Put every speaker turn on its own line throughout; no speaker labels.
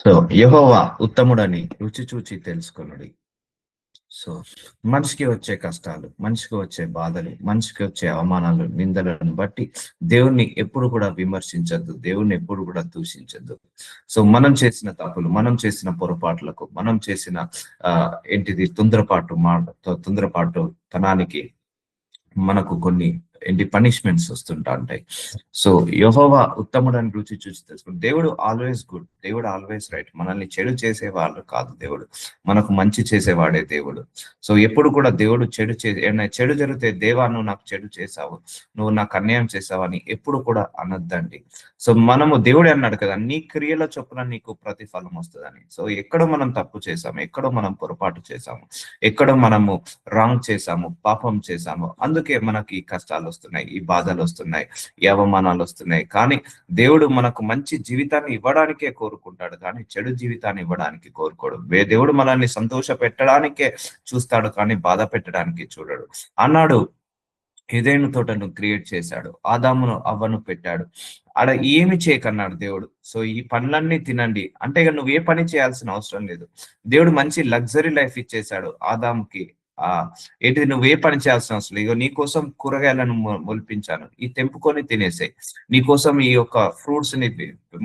So యెహోవా ఉత్తముడని రుచి చూచి తెలుసుకొనుడి. So మనిషికి వచ్చే కష్టాలు, మనిషికి వచ్చే బాధలు, మనిషికి వచ్చే అవమానాలు, నిందలను బట్టి దేవుణ్ణి ఎప్పుడు కూడా విమర్శించద్దు, దేవుణ్ణి ఎప్పుడు కూడా దూషించద్దు. సో మనం చేసిన తప్పులు, మనం చేసిన పొరపాట్లకు, మనం చేసిన ఏంటిది తొందరపాటు తనానికి మనకు కొన్ని పనిష్మెంట్స్ వస్తుంటా ఉంటాయి. సో యెహోవా ఉత్తముడని రుచి చూసి తెలుసుకుని, దేవుడు ఆల్వేస్ గుడ్, దేవుడు ఆల్వేస్ రైట్. మనల్ని చెడు చేసేవాళ్ళు కాదు దేవుడు, మనకు మంచి చేసేవాడే దేవుడు. సో ఎప్పుడు కూడా దేవుడు ఏమైనా చెడు జరిగితే, దేవా నువ్వు నాకు చెడు చేసావు, నువ్వు నాకు అన్యాయం చేసావు అని ఎప్పుడు కూడా అనొద్దండి. సో మనము దేవుడే అన్నాడు కదా, నీ క్రియల చొప్పున నీకు ప్రతిఫలం వస్తుందని. సో ఎక్కడో మనం తప్పు చేసాము, ఎక్కడో మనం పొరపాటు చేసాము, ఎక్కడో మనము రాంగ్ చేసాము, పాపం చేసాము, అందుకే మనకి ఈ కష్టాలు వస్తున్నాయి, ఈ బాధలు వస్తున్నాయి, ఈ అవమానాలు వస్తున్నాయి. కానీ దేవుడు మనకు మంచి జీవితాన్ని ఇవ్వడానికే కోరుకుంటాడు, కానీ చెడు జీవితాన్ని ఇవ్వడానికి కోరుకోడు. దేవుడు మనల్ని సంతోష పెట్టడానికే చూస్తాడు, కానీ బాధ పెట్టడానికి చూడడు. అన్నాడు ఏదైనా తోటను క్రియేట్ చేశాడు, ఆదామును అవ్వను పెట్టాడు, ఆడ ఏమి చేయకన్నాడు దేవుడు. సో ఈ పనులన్నీ తినండి అంటే ఇక నువ్వు ఏ పని చేయాల్సిన అవసరం లేదు. దేవుడు మంచి లగ్జరీ లైఫ్ ఇచ్చేశాడు ఆదాముకి. ఏంటిది, నువ్వు ఏ పని చేయాల్సిన అవసరం లేదు. నీ కోసం కూరగాయలను మొలిపించాను, ఈ తెంపుకొని తినేసాయి. నీ కోసం ఈ యొక్క ఫ్రూట్స్ ని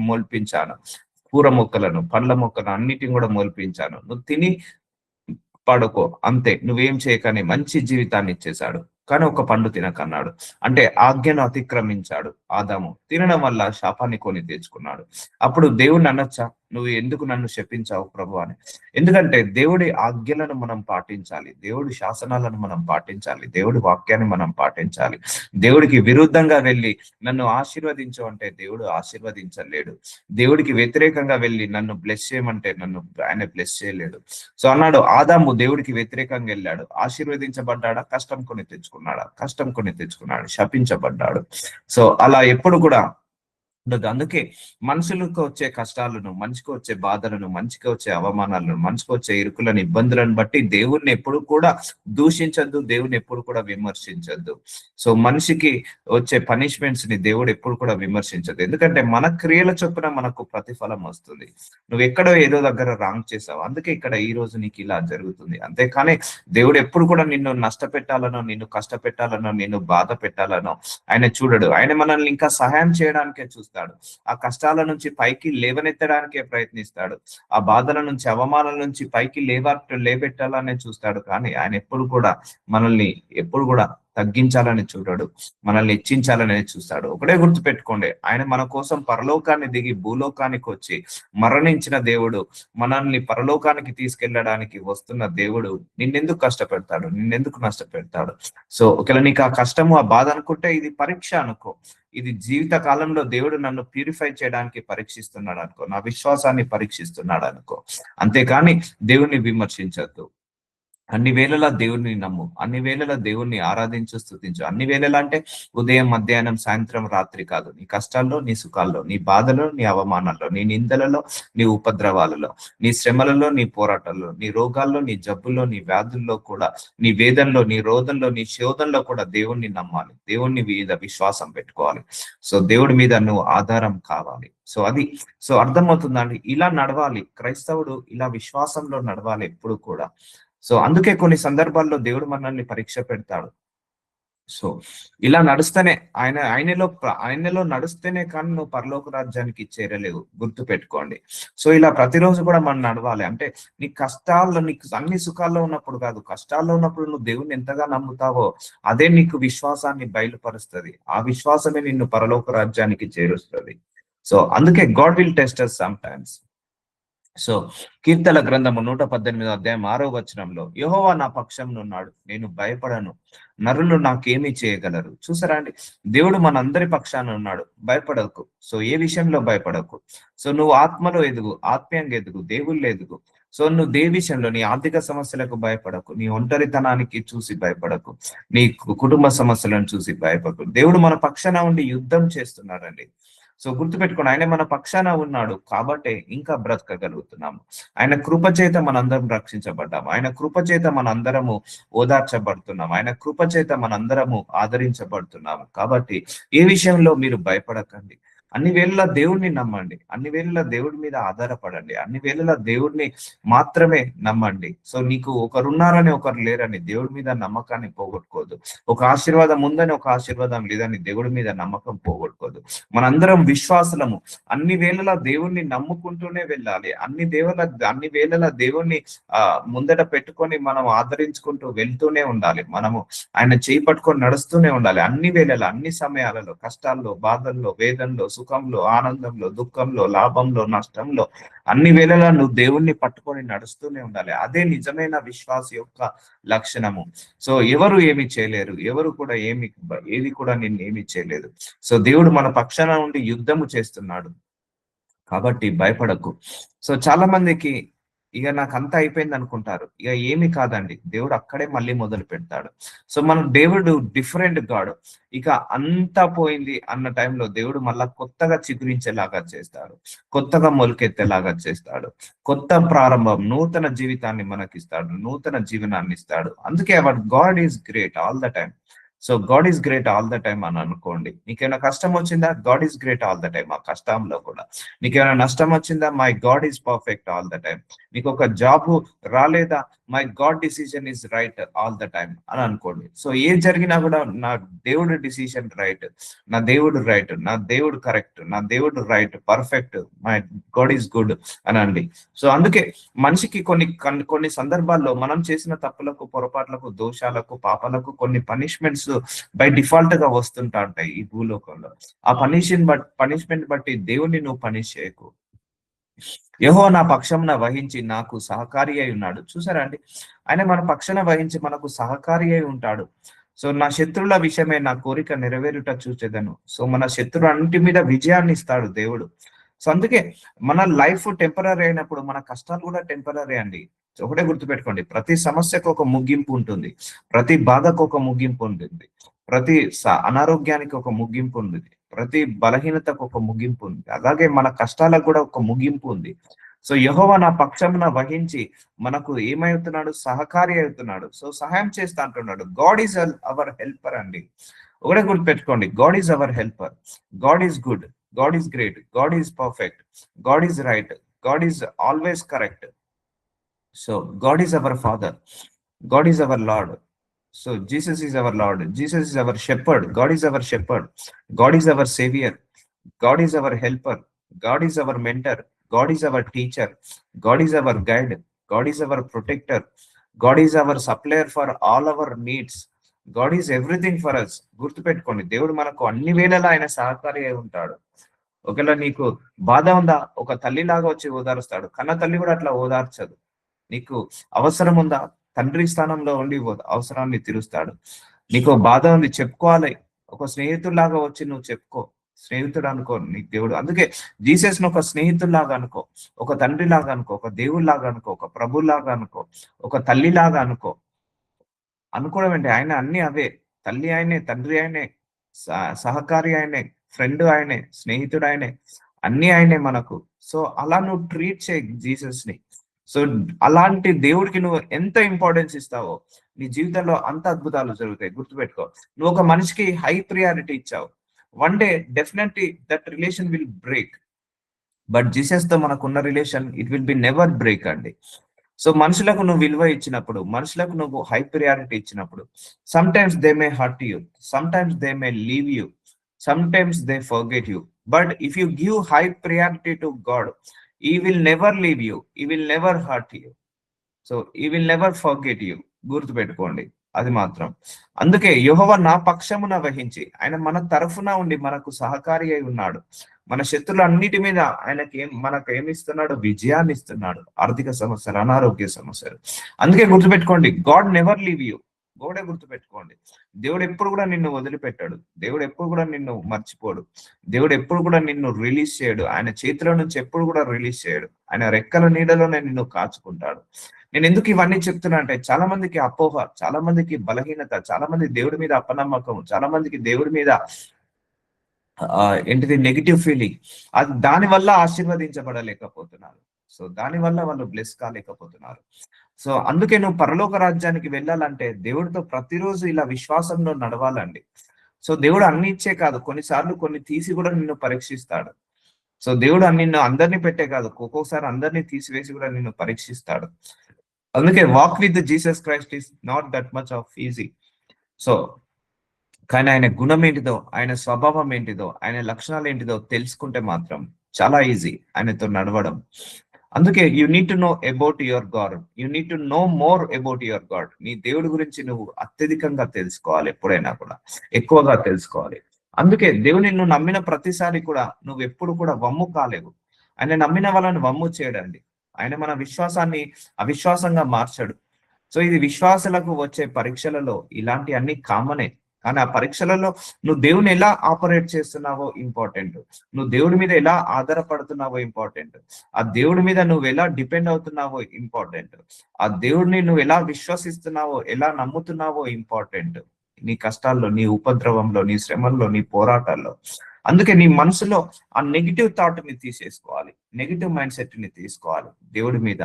మొలిపించాను, కూర మొక్కలను, పండ్ల మొక్కలను అన్నిటిని కూడా మొలిపించాను, నువ్వు తిని పడుకో అంతే, నువ్వేం చేయకని మంచి జీవితాన్ని ఇచ్చేశాడు. కానీ ఒక పండు తినకన్నాడు, అంటే ఆజ్ఞను అతిక్రమించాడు ఆదాము. తినడం వల్ల శాపాన్ని కొని తెచ్చుకున్నాడు. అప్పుడు దేవుడిని అనొచ్చా, నువ్వు ఎందుకు నన్ను శపించావు ప్రభు అని? ఎందుకంటే దేవుడి ఆజ్ఞలను మనం పాటించాలి, దేవుడి శాసనాలను మనం పాటించాలి, దేవుడి వాక్యాన్ని మనం పాటించాలి. దేవుడికి విరుద్ధంగా వెళ్ళి నన్ను ఆశీర్వదించు అంటే దేవుడు ఆశీర్వదించలేడు. దేవుడికి వ్యతిరేకంగా వెళ్ళి నన్ను బ్లెస్ చేయమంటే ఆయన బ్లెస్ చేయలేడు. సో అన్నాడు, ఆదాము దేవుడికి వ్యతిరేకంగా వెళ్ళాడు, ఆశీర్వదించబడ్డాడా? కష్టం కొని తెచ్చుకున్నాడా? కష్టం కొని తెచ్చుకున్నాడు, శపించబడ్డాడు. సో అలా ఎప్పుడు కూడా ఉండదు. అందుకే మనుషులకు వచ్చే కష్టాలను, మనిషికి వచ్చే బాధలను, మనిషికి వచ్చే అవమానాలను, మనిషికి వచ్చే ఇరుకులను, ఇబ్బందులను బట్టి దేవుణ్ణి ఎప్పుడు కూడా దూషించద్దు, దేవుని ఎప్పుడు కూడా విమర్శించద్దు. సో మనిషికి వచ్చే పనిష్మెంట్స్ ని దేవుడు ఎప్పుడు కూడా విమర్శించదు, ఎందుకంటే మన క్రియల చొప్పున మనకు ప్రతిఫలం వస్తుంది. నువ్వు ఎక్కడో ఏదో దగ్గర రాంగ్ చేసావు, అందుకే ఇక్కడ ఈ రోజు నీకు ఇలా జరుగుతుంది. అంతేకాని దేవుడు ఎప్పుడు కూడా నిన్ను నష్టపెట్టాలనో, నిన్ను కష్టపెట్టాలనో, నిన్ను బాధ పెట్టాలనో ఆయన చూడడు. ఆయన మనల్ని ఇంకా సహాయం చేయడానికే చూస్తాడు. ఆ కష్టాల నుంచి పైకి లేవనెత్తడానికే ప్రయత్నిస్తాడు, ఆ బాధల నుంచి, అవమానాల నుంచి పైకి లేబెట్టాలనే చూస్తాడు. కానీ ఆయన ఎప్పుడు కూడా మనల్ని ఎప్పుడు కూడా తగ్గించాలని చూడడు, మనల్ని హెచ్చించాలని చూస్తాడు. ఒకటే గుర్తు పెట్టుకోండి, ఆయన మన కోసం పరలోకాన్ని దిగి భూలోకానికి వచ్చి మరణించిన దేవుడు, మనల్ని పరలోకానికి తీసుకెళ్ళడానికి వస్తున్న దేవుడు నిన్నెందుకు కష్టపెడతాడు, నిన్నెందుకు నష్టపెడతాడు? సో ఒకవేళ నీకు ఆ కష్టము, ఆ బాధ అనుకుంటే ఇది పరీక్ష అనుకో, ఇది జీవిత కాలంలో దేవుడు నన్ను ప్యూరిఫై చేయడానికి పరీక్షిస్తున్నాడు అనుకో, నా విశ్వాసాన్ని పరీక్షిస్తున్నాడు అనుకో. అంతేకాని దేవుణ్ణి విమర్శించద్దు. అన్ని వేళలా దేవుణ్ణి నమ్ము, అన్ని వేళలా దేవుణ్ణి ఆరాధించు, స్తుతించు. అన్ని వేళలా అంటే ఉదయం, మధ్యాహ్నం, సాయంత్రం, రాత్రి కాదు. నీ కష్టాల్లో, నీ సుఖాల్లో, నీ బాధలో, నీ అవమానాల్లో, నీ నిందలలో, నీ ఉపద్రవాలలో, నీ శ్రమలలో, నీ పోరాటాల్లో, నీ రోగాల్లో, నీ జబ్బుల్లో, నీ వ్యాధుల్లో కూడా, నీ వేదనలో, నీ రోదంలో, నీ శోధంలో కూడా దేవుణ్ణి నమ్మాలి, దేవుణ్ణి మీద విశ్వాసం పెట్టుకోవాలి. సో దేవుడి మీద నువ్వు ఆధారం కావాలి. సో అర్థమవుతుందండి, ఇలా నడవాలి క్రైస్తవుడు, ఇలా విశ్వాసంలో నడవాలి ఎప్పుడు కూడా. సో అందుకే కొన్ని సందర్భాల్లో దేవుడు మనల్ని పరీక్ష పెడతాడు. సో ఇలా నడుస్తేనే ఆయనలో నడుస్తేనే కానీ నువ్వు పరలోక రాజ్యానికి చేరలేవు, గుర్తు పెట్టుకోండి. సో ఇలా ప్రతిరోజు కూడా మనం నడవాలి. అంటే నీ కష్టాల్లో, నీకు అన్ని సుఖాల్లో ఉన్నప్పుడు కాదు, కష్టాల్లో ఉన్నప్పుడు నువ్వు దేవుణ్ణి ఎంతగా నమ్ముతావో అదే నీకు విశ్వాసాన్ని బయలుపరుస్తుంది, ఆ విశ్వాసమే నిన్ను పరలోక రాజ్యానికి చేరుస్తుంది. సో అందుకే God will test us sometimes. So కీర్తన గ్రంథము 118 అధ్యాయం 6వ వచనంలో, యెహోవా నా పక్షంలో ఉన్నాడు, నేను భయపడను, నరులు నాకేమీ చేయగలరు. చూసారా అండి, దేవుడు మనందరి పక్షాన ఉన్నాడు, భయపడకు. సో ఏ విషయంలో భయపడకు. సో నువ్వు ఆత్మలో ఎదుగు, ఆత్మీయంగా ఎదుగు, దేవుళ్ళు ఎదుగు. సో నువ్వు దేని విషయంలో, నీ ఆర్థిక సమస్యలకు భయపడకు, నీ ఒంటరితనానికి చూసి భయపడకు, నీ కుటుంబ సమస్యలను చూసి భయపడకు. దేవుడు మన పక్షాన ఉండి యుద్ధం చేస్తున్నాడండి. సో గుర్తుపెట్టుకోండి, ఆయన మన పక్షాన ఉన్నాడు కాబట్టి ఇంకా బ్రతకగలుగుతున్నాము. ఆయన కృపచేత మనందరం రక్షించబడ్డాము, ఆయన కృపచేత మనందరము ఓదార్చబడుతున్నాము, ఆయన కృపచేత మనందరము ఆదరించబడుతున్నాము. కాబట్టి ఏ విషయంలో మీరు భయపడకండి. అన్ని వేళలా దేవుడిని నమ్మండి, అన్ని వేళలా దేవుడి మీద ఆధారపడండి, అన్ని వేళలా దేవుడిని మాత్రమే నమ్మండి. సో నీకు ఒకరున్నారని ఒకరు లేరని దేవుడి మీద నమ్మకాన్ని పోగొట్టుకోవద్దు. ఒక ఆశీర్వాదం ఉందని ఒక ఆశీర్వాదం లేదని దేవుడి మీద నమ్మకం పోగొట్టుకోవద్దు. మనందరం విశ్వాసులము, అన్ని వేళలా దేవుణ్ణి నమ్ముకుంటూనే వెళ్ళాలి. అన్ని వేళలా దేవుణ్ణి ముందట పెట్టుకొని మనం ఆదరించుకుంటూ వెళ్తూనే ఉండాలి. మనము ఆయన చేయి పట్టుకొని నడుస్తూనే ఉండాలి. అన్ని వేళలా, అన్ని సమయాలలో, కష్టాల్లో, బాధల్లో, వేదనలో, సుఖంలో, ఆనందంలో, దుఃఖంలో, లాభంలో, నష్టంలో, అన్ని వేళలా నువ్వు దేవుణ్ణి పట్టుకొని నడుస్తూనే ఉండాలి. అదే నిజమైన విశ్వాస యొక్క లక్షణము. సో ఎవరు ఏమి చేయలేరు, ఎవరు కూడా ఏది కూడా నిన్ను ఏమి చేయలేదు. సో దేవుడు మన పక్షాన ఉండి యుద్ధము చేస్తున్నాడు కాబట్టి భయపడకు. సో చాలా మందికి ఇక నాకు అంతా అయిపోయింది అనుకుంటారు. ఇక ఏమి కాదండి, దేవుడు అక్కడే మళ్ళీ మొదలు పెడతాడు. సో మన దేవుడు డిఫరెంట్ గాడ్. ఇక అంతా పోయింది అన్న టైంలో దేవుడు మళ్ళా కొత్తగా చిగురించేలాగా చేస్తాడు, కొత్తగా మొలకెత్తేలాగా చేస్తాడు, కొత్త ప్రారంభం, నూతన జీవితాన్ని మనకిస్తాడు, నూతన జీవనాన్ని ఇస్తాడు. అందుకే hour God is great all the time. So God is great all the time అని అనుకోండి. నీకేమైనా కష్టం వచ్చిందా, God is great all the time ఆ కష్టంలో కూడా. నీకేమైనా నష్టం వచ్చిందా, my God is perfect all the time. నీకు ఒక జాబ్ రాలేదా, my God decision is right all the time అని అనుకోండి. సో ఏం జరిగినా కూడా నా దేవుడు డిసిజన్ రైట్, నా దేవుడు రైట్, నా దేవుడు కరెక్ట్, నా దేవుడు right, perfect, my God is good అనండి. సో అందుకే మనిషికి కొన్ని సందర్భాల్లో మనం చేసిన తప్పులకు, పొరపాట్లకు, దోషాలకు, పాపాలకు కొన్ని పనిష్మెంట్స్ బై డిఫాల్ట్ గా వస్తుంటా ఉంటాయి ఈ భూలోకంలో. ఆ పనిష్మెంట్ బట్టి దేవుణ్ణి నువ్వు పనిష్ చేయకు. యెహోవా నా పక్షంన వహించి నాకు సహకారి అయి ఉన్నాడు. చూసారా అండి, ఆయన మన పక్షాన వహించి మనకు సహకారి అయి ఉంటాడు. సో నా శత్రువుల విషయమే నా కోరిక నెరవేరుట చూచేదను. సో మన శత్రువు అన్నిటి మీద విజయాన్ని ఇస్తాడు దేవుడు. సో అందుకే మన లైఫ్ టెంపరరీ అయినప్పుడు మన కష్టాలు కూడా టెంపరరీ అండి. ఒకటే గుర్తుపెట్టుకోండి, ప్రతి సమస్యకు ఒక ముగింపు ఉంటుంది, ప్రతి బాధకు ఒక ముగింపు ఉంటుంది, ప్రతి అనారోగ్యానికి ఒక ముగింపు ఉంది, ప్రతి బలహీనతకు ఒక ముగింపు ఉంది. అలాగే మన కష్టాలకు కూడా ఒక ముగింపు ఉంది. సో యెహోవా నా పక్షమున వహించి మనకు ఏమవుతున్నాడు, సహకారి అవుతున్నాడు. సో సహాయం చేస్తా అంటున్నాడు. గాడ్ ఈజ్ అవర్ హెల్పర్ అండి. ఒకటే గుర్తుపెట్టుకోండి, God is our helper, God is good, God is great, God is perfect, God is right, God is always correct. So God is our father, God is our Lord. So Jesus is our Lord, Jesus is our shepherd, God is our shepherd, God is our savior, God is our helper, God is our mentor, God is our teacher, God is our guide, God is our protector, God is our supplier for all our needs, God is everything for us. గుర్తుపెట్టుకోండి, దేవుడు మనకు అన్ని వేళలా ఆయన సహకారి అయి ఉంటాడు. ఒకవేళ నీకు బాధ ఉందా, ఒక తల్లిలాగా వచ్చి ఓదారుస్తాడు. కన్న తల్లి కూడా అట్లా ఓదార్చదు. నీకు అవసరం ఉందా, తండ్రి స్థానంలో ఉండి అవసరాన్ని తీరుస్తాడు. నీకు బాధ ఉంది చెప్పుకోవాలి, ఒక స్నేహితుల్లాగా వచ్చి నువ్వు చెప్పుకో. స్నేహితుడు అనుకో నీకు దేవుడు. అందుకే జీసస్ ను ఒక స్నేహితుల్లాగా అనుకో, ఒక తండ్రి లాగా అనుకో, ఒక దేవుళ్లాగా అనుకో, ఒక ప్రభులాగా అనుకో, ఒక తల్లిలాగా అనుకో. అనుకోవడం ఏంటి, ఆయన అన్ని అవే. తల్లి ఆయనే, తండ్రి ఆయనే, సహకారి ఆయనే, ఫ్రెండ్ ఆయనే, స్నేహితుడు ఆయనే, అన్ని ఆయనే మనకు. సో అలా నువ్వు ట్రీట్ చేయి జీసస్ ని. సో అలాంటి దేవుడికి నువ్వు ఎంత ఇంపార్టెన్స్ ఇస్తావో నీ జీవితంలో అంత అద్భుతాలు జరుగుతాయి. గుర్తుపెట్టుకో, నువ్వు ఒక మనిషికి హై ప్రియారిటీ ఇచ్చావు, one day definitely that relation will break. But Jesus తో మనకున్న relation it will be never break అండి. సో మనుషులకు నువ్వు విలువ ఇచ్చినప్పుడు, మనుషులకు నువ్వు హై ప్రియారిటీ ఇచ్చినప్పుడు, some times they may hurt you, some times they may leave you, some times they forget you. But if you give high priority to God, he will never leave you, he will never hurt you, so he will never forget you. గుర్తుపెట్టుకోండి అది మాత్రం. అందుకే యెహోవా నా పక్షమున వహించి, ఆయన మన తరఫున ఉండి మనకు సహకారి అయి ఉన్నాడు. మన శత్రువులు అన్నిటి మీద మనకు ఏమిస్తున్నాడు, విజయాన్ని ఇస్తున్నాడు. ఆర్థిక సమస్యలు, అనారోగ్య సమస్యలు. అందుకే గుర్తుపెట్టుకోండి, గాడ్ నెవర్ లీవ్ యూ. గోడే గుర్తుపెట్టుకోండి, దేవుడు ఎప్పుడు కూడా నిన్ను వదిలిపెట్టాడు, దేవుడు ఎప్పుడు కూడా నిన్ను మర్చిపోడు, దేవుడు ఎప్పుడు కూడా నిన్ను రిలీజ్ చేయడు, ఆయన చేతిలో నుంచి ఎప్పుడు కూడా రిలీజ్ చేయడు. ఆయన రెక్కల నీడలోనే నిన్ను కాచుకుంటాడు. నేను ఎందుకు ఇవన్నీ చెప్తున్నా అంటే, చాలా మందికి అపోహ, చాలా మందికి బలహీనత, చాలా మంది దేవుడి మీద అపనమ్మకం, చాలా మందికి దేవుడి మీద ఏంటిది నెగిటివ్ ఫీలింగ్. అది దాని వల్ల ఆశీర్వదించబడలేకపోతున్నారు. సో దాని వల్ల వాళ్ళు బ్లెస్ కాలేకపోతున్నారు. సో అందుకే నువ్వు పరలోక రాజ్యానికి వెళ్ళాలంటే దేవుడితో ప్రతిరోజు ఇలా విశ్వాసంలో నడవాలండి. సో దేవుడు అన్ని ఇచ్చే కాదు, కొన్నిసార్లు కొన్ని తీసి కూడా నిన్ను పరీక్షిస్తాడు. సో దేవుడు నిన్ను అందరినీ పెట్టే కాదు, ఒక్కొక్కసారి అందరినీ తీసివేసి కూడా నిన్ను పరీక్షిస్తాడు. అందుకే walk with Jesus Christ is not that much off easy. So కానీ ఆయన గుణం ఏంటిదో, ఆయన స్వభావం ఏంటిదో, ఆయన లక్షణాలు ఏంటిదో తెలుసుకుంటే మాత్రం చాలా ఈజీ ఆయనతో నడవడం. అందుకే you need to know about your God, you need to know more about your God. నీ దేవుడి గురించి నువ్వు అత్యధికంగా తెలుసుకోవాలి, ఎప్పుడైనా కూడా ఎక్కువగా తెలుసుకోవాలి. అందుకే దేవుని నువ్వు నమ్మిన ప్రతిసారి కూడా నువ్వు ఎప్పుడు కూడా వమ్ము కాలేవు. ఆయన నమ్మిన వాళ్ళని వమ్ము చేయడండి. ఆయన మన విశ్వాసాన్ని అవిశ్వాసంగా మార్చాడు. సో ఇది విశ్వాసులకు వచ్చే పరీక్షలలో ఇలాంటి అన్ని కామనే. కానీ ఆ పరీక్షలలో నువ్వు దేవుని ఎలా ఆపరేట్ చేస్తున్నావో ఇంపార్టెంట్, నువ్వు దేవుడి మీద ఎలా ఆధారపడుతున్నావో ఇంపార్టెంట్, ఆ దేవుడి మీద నువ్వు ఎలా డిపెండ్ అవుతున్నావో ఇంపార్టెంట్, ఆ దేవుడిని నువ్వు ఎలా విశ్వసిస్తున్నావో, ఎలా నమ్ముతున్నావో ఇంపార్టెంట్. నీ కష్టాల్లో, నీ ఉపద్రవంలో, నీ శ్రమల్లో, నీ పోరాటాల్లో. అందుకే నీ మనసులో ఆ నెగిటివ్ థాట్ ని తీసేసుకోవాలి, నెగిటివ్ మైండ్ సెట్ ని తీసుకోవాలి దేవుడి మీద.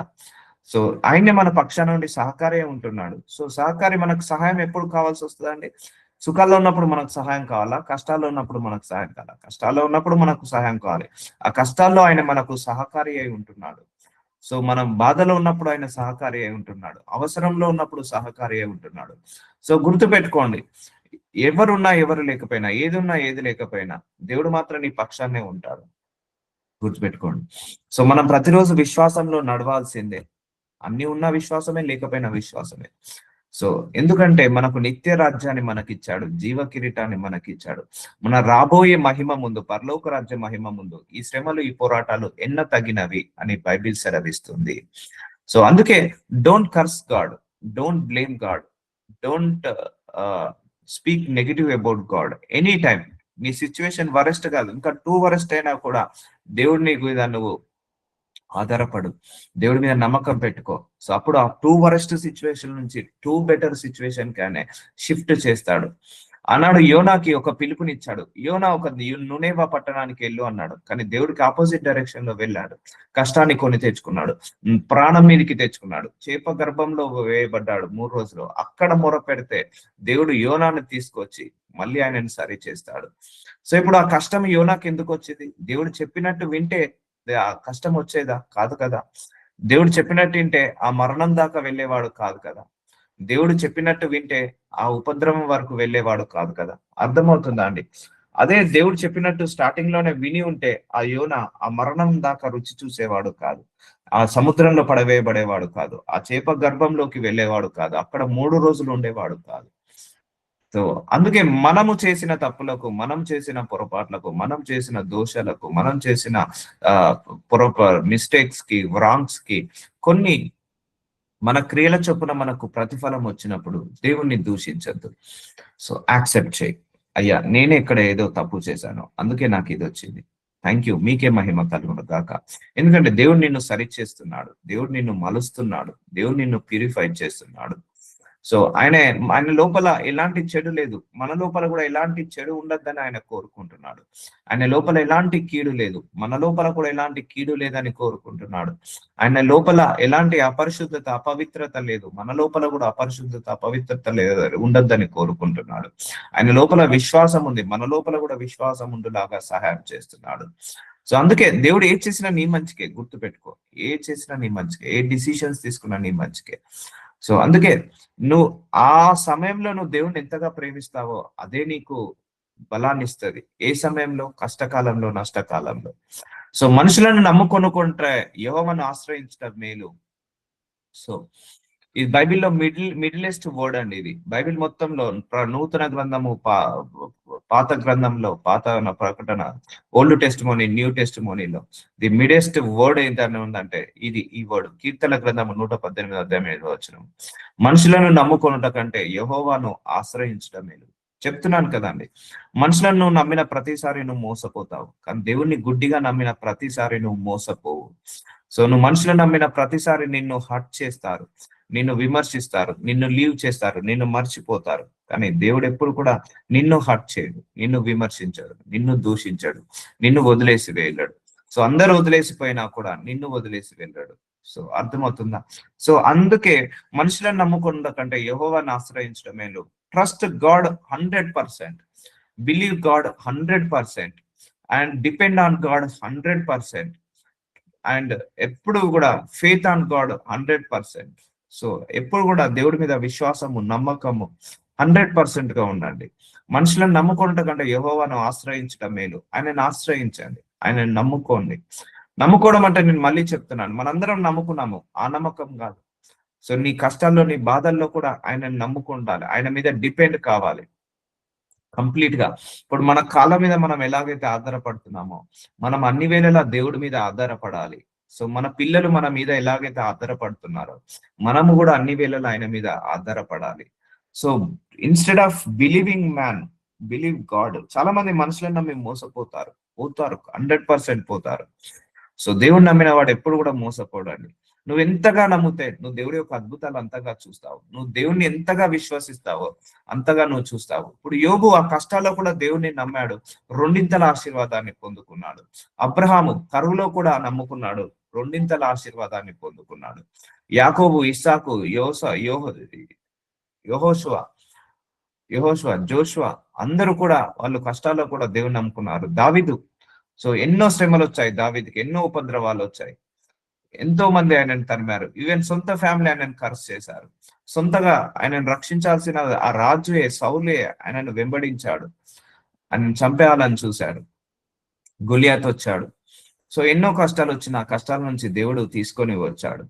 సో ఆయనే మన పక్షాన నుండి సహకారే ఉంటున్నాడు. సో సహకారి మనకు సహాయం ఎప్పుడు కావాల్సి వస్తుందండి? సుఖాల్లో ఉన్నప్పుడు మనకు సహాయం కావాలా? కష్టాల్లో ఉన్నప్పుడు మనకు సహాయం కావాలా? కష్టాల్లో ఉన్నప్పుడు మనకు సహాయం కావాలి. ఆ కష్టాల్లో ఆయన మనకు సహకారి అయి ఉంటున్నాడు. సో మనం బాధలో ఉన్నప్పుడు ఆయన సహకారి అయి ఉంటున్నాడు, అవసరంలో ఉన్నప్పుడు సహకారి అయి ఉంటున్నాడు. సో గుర్తు పెట్టుకోండి, ఎవరున్నా ఎవరు లేకపోయినా, ఏది ఉన్నా ఏది లేకపోయినా దేవుడు మాత్రం నీ పక్షాన్నే ఉంటాడు. గుర్తుపెట్టుకోండి. సో మనం ప్రతిరోజు విశ్వాసంలో నడవాల్సిందే. అన్ని ఉన్న విశ్వాసమే, లేకపోయినా విశ్వాసమే. సో ఎందుకంటే మనకు నిత్య రాజ్యాన్ని మనకిచ్చాడు, జీవ కిరీటాన్ని మనకిచ్చాడు. మన రాబోయే మహిమ ముందు, పరలోక రాజ్య మహిమ ముందు ఈ శ్రమలు, ఈ పోరాటాలు ఎన్న తగినవి అని బైబిల్ సెలవిస్తుంది. సో అందుకే don't curse God, don't blame God, don't speak negative about God any time. నీ సిచ్యువేషన్ వరెస్ట్ కాదు, ఇంకా 2 వరెస్ట్ అయినా కూడా దేవుడిని మీద నువ్వు ఆధారపడు, దేవుడి మీద నమ్మకం పెట్టుకో. సో అప్పుడు ఆ 2 వరెస్ట్ సిచ్యువేషన్ నుంచి 2 బెటర్ సిచ్యువేషన్ కానీ షిఫ్ట్ చేస్తాడు. అన్నాడు యోనాకి ఒక పిలుపునిచ్చాడు, యోనా ఒక నునేవా పట్టణానికి వెళ్ళు అన్నాడు. కానీ దేవుడికి ఆపోజిట్ డైరెక్షన్ లో వెళ్ళాడు, కష్టాన్ని కొని తెచ్చుకున్నాడు, ప్రాణం మీదకి తెచ్చుకున్నాడు, చేప గర్భంలో వేయబడ్డాడు 3 రోజులు. అక్కడ మొర పెడితే దేవుడు యోనాను తీసుకొచ్చి మళ్ళీ ఆయనని సరి చేస్తాడు. సో ఇప్పుడు ఆ కష్టం యోనాకి ఎందుకు వచ్చింది? దేవుడు చెప్పినట్టు వింటే ఆ కష్టం వచ్చేదా? కాదు కదా. దేవుడు చెప్పినట్టు వింటే ఆ మరణం దాకా వెళ్ళేవాడు కాదు కదా. దేవుడు చెప్పినట్టు వింటే ఆ ఉపద్రవం వరకు వెళ్ళేవాడు కాదు కదా. అర్థమవుతుందా అండి? అదే దేవుడు చెప్పినట్టు స్టార్టింగ్ లోనే విని ఉంటే ఆ యోన ఆ మరణం దాకా రుచి చూసేవాడు కాదు, ఆ సముద్రంలో పడవేయబడేవాడు కాదు, ఆ చేప గర్భంలోకి వెళ్ళేవాడు కాదు, అక్కడ 3 రోజులు ఉండేవాడు కాదు. సో అందుకే మనము చేసిన తప్పులకు, మనం చేసిన పొరపాట్లకు, మనం చేసిన దోషాలకు, మనం చేసిన మిస్టేక్స్ కి, రాంగ్స్ కి కొన్ని మన క్రియల చొప్పున మనకు ప్రతిఫలం వచ్చినప్పుడు దేవుణ్ణి దూషించద్దు. సో యాక్సెప్ట్ చేయి, అయ్యా నేనే ఇక్కడ ఏదో తప్పు చేశాను, అందుకే నాకు ఇది వచ్చింది, థ్యాంక్ యూ, మీకే మహిమ కలుగును గాక. ఎందుకంటే దేవుడు నిన్ను సరిచేస్తున్నాడు, దేవుడు నిన్ను మలుస్తున్నాడు, దేవుడు నిన్ను ప్యూరిఫై చేస్తున్నాడు. సో ఆయన లోపల ఎలాంటి చెడు లేదు, మన లోపల కూడా ఎలాంటి చెడు ఉండద్దని ఆయన కోరుకుంటున్నాడు. ఆయన లోపల ఎలాంటి కీడు లేదు, మన లోపల కూడా ఎలాంటి కీడు లేదని కోరుకుంటున్నాడు. ఆయన లోపల ఎలాంటి అపరిశుద్ధత, అపవిత్రత లేదు, మన లోపల కూడా అపరిశుద్ధత, అపవిత్రత లేదు ఉండద్దని కోరుకుంటున్నాడు. ఆయన లోపల విశ్వాసం ఉంది, మన లోపల కూడా విశ్వాసం ఉండులాగా సహాయం చేస్తున్నాడు. సో అందుకే దేవుడు ఏ చేసినా నీ మంచికే, గుర్తు పెట్టుకో, ఏ చేసినా నీ మంచికే, ఏ డిసిషన్స్ తీసుకున్నా నీ మంచికే. సో అందుకే నువ్వు ఆ సమయంలో నువ్వు దేవుణ్ణి ఎంతగా ప్రేమిస్తావో అదే నీకు బలాన్ని ఇస్తుంది. ఏ సమయంలో? కష్టకాలంలో, నష్టకాలంలో. సో మనుషులను నమ్ముకొనుకుంటే యెహోవాను ఆశ్రయించడం మేలు. సో ఇది బైబిల్లో మిడిలెస్ట్ వర్డ్ అండి. ఇది బైబిల్ మొత్తంలో నూతన గ్రంథము, పాత గ్రంథంలో, పాత ప్రకటన, ఓల్డ్ టెస్టిమోనీ, న్యూ టెస్టిమోనీలో ది మిడెస్ట్ వర్డ్ ఏంటని ఉందంటే ఇది ఈ వర్డ్. కీర్తన గ్రంథము 118 అధ్యాయం 5వ వచనం, మనుషులను నమ్ముకొనుట కంటే యెహోవాను ఆశ్రయించడం మేలు. చెప్తున్నాను కదండి, మనుషులను నువ్వు నమ్మిన ప్రతిసారి నువ్వు మోసపోతావు, కానీ దేవుణ్ణి గుడ్డిగా నమ్మిన ప్రతిసారి నువ్వు మోసపోవు. సో నువ్వు మనుషులను నమ్మిన ప్రతిసారి నిన్ను హర్ట్ చేస్తారు, నిన్ను విమర్శిస్తారు, నిన్ను లీవ్ చేస్తారు, నిన్ను మర్చిపోతారు. కానీ దేవుడు ఎప్పుడు కూడా నిన్ను హర్ట్ చేయడు, నిన్ను విమర్శించాడు, నిన్ను దూషించాడు, నిన్ను వదిలేసి వెళ్ళాడు. సో అందరూ వదిలేసిపోయినా కూడా నిన్ను వదిలేసి వెళ్ళాడు. సో అర్థమవుతుందా? సో అందుకే మనుషులను నమ్ముకున్న కంటే యెహోవాను ఆశ్రయించడం మేలు. Trust God 100%. Believe God 100% and depend on God 100%. And ఎప్పుడు కూడా ఫెయిత్ ఆన్ గాడ్ 100%. సో ఎప్పుడు కూడా దేవుడి మీద విశ్వాసము, నమ్మకము 100% గా ఉండండి. మనుషులను నమ్ముకోవటం కంటే యెహోవాను ఆశ్రయించడం మేలు. ఆయనను ఆశ్రయించండి, ఆయనను నమ్ముకోండి. నమ్ముకోవడం అంటే నేను మళ్ళీ చెప్తున్నాను, మనందరం నమ్ముకున్నాము, ఆ నమ్మకం కాదు. సో నీ కష్టాల్లో, నీ బాధల్లో కూడా ఆయనను నమ్ముకుంటాలి, ఆయన మీద డిపెండ్ కావాలి కంప్లీట్ గా. ఇప్పుడు మన కాళ్ళ మీద మనం ఎలాగైతే ఆధారపడుతున్నామో, మనం అన్ని వేళలా దేవుడి మీద ఆధారపడాలి. సో మన పిల్లలు మన మీద ఎలాగైతే ఆధారపడుతున్నారో, మనము కూడా అన్ని వేళలా ఆయన మీద ఆధారపడాలి. So instead of believing man, believe God. చాలా మంది మనుషులను నమ్మి మోసపోతారు, పోతారు, 100% పోతారు. సో దేవుణ్ణి నమ్మిన వాడు ఎప్పుడు కూడా మోసపోడండి. నువ్వు ఎంతగా నమ్మితే నువ్వు దేవుడి యొక్క అద్భుతాలు అంతగా చూస్తావు. నువ్వు దేవుణ్ణి ఎంతగా విశ్వసిస్తావో అంతగా నువ్వు చూస్తావు. ఇప్పుడు యోబు ఆ కష్టాల్లో కూడా దేవుణ్ణి నమ్మాడు, రెండింతల ఆశీర్వాదాన్ని పొందుకున్నాడు. అబ్రహాము కరువులో కూడా నమ్ముకున్నాడు, రెండింతల ఆశీర్వాదాన్ని పొందుకున్నాడు. యాకోబు, ఇస్సాకు, యెహోషువ, జోషువ అందరూ కూడా వాళ్ళు కష్టాల్లో కూడా దేవుని నమ్ముకున్నారు. దావీదు, సో ఎన్నో శ్రమలు వచ్చాయి దావీదుకి, ఎన్నో ఉపద్రవాలు వచ్చాయి, ఎంతో మంది ఆయనను తరిమారు. ఈవెన్ సొంత ఫ్యామిలీ ఆయనను కర్స్ చేశారు. సొంతగా ఆయనను రక్షించాల్సిన ఆ రాజుయే, సౌలే ఆయనను వెంబడించాడు, ఆయనను చంపేయాలని చూశాడు. గొలియాత్ వచ్చాడు. సో ఎన్నో కష్టాలు వచ్చిన ఆ కష్టాల నుంచి దేవుడు తీసుకొని వచ్చాడు.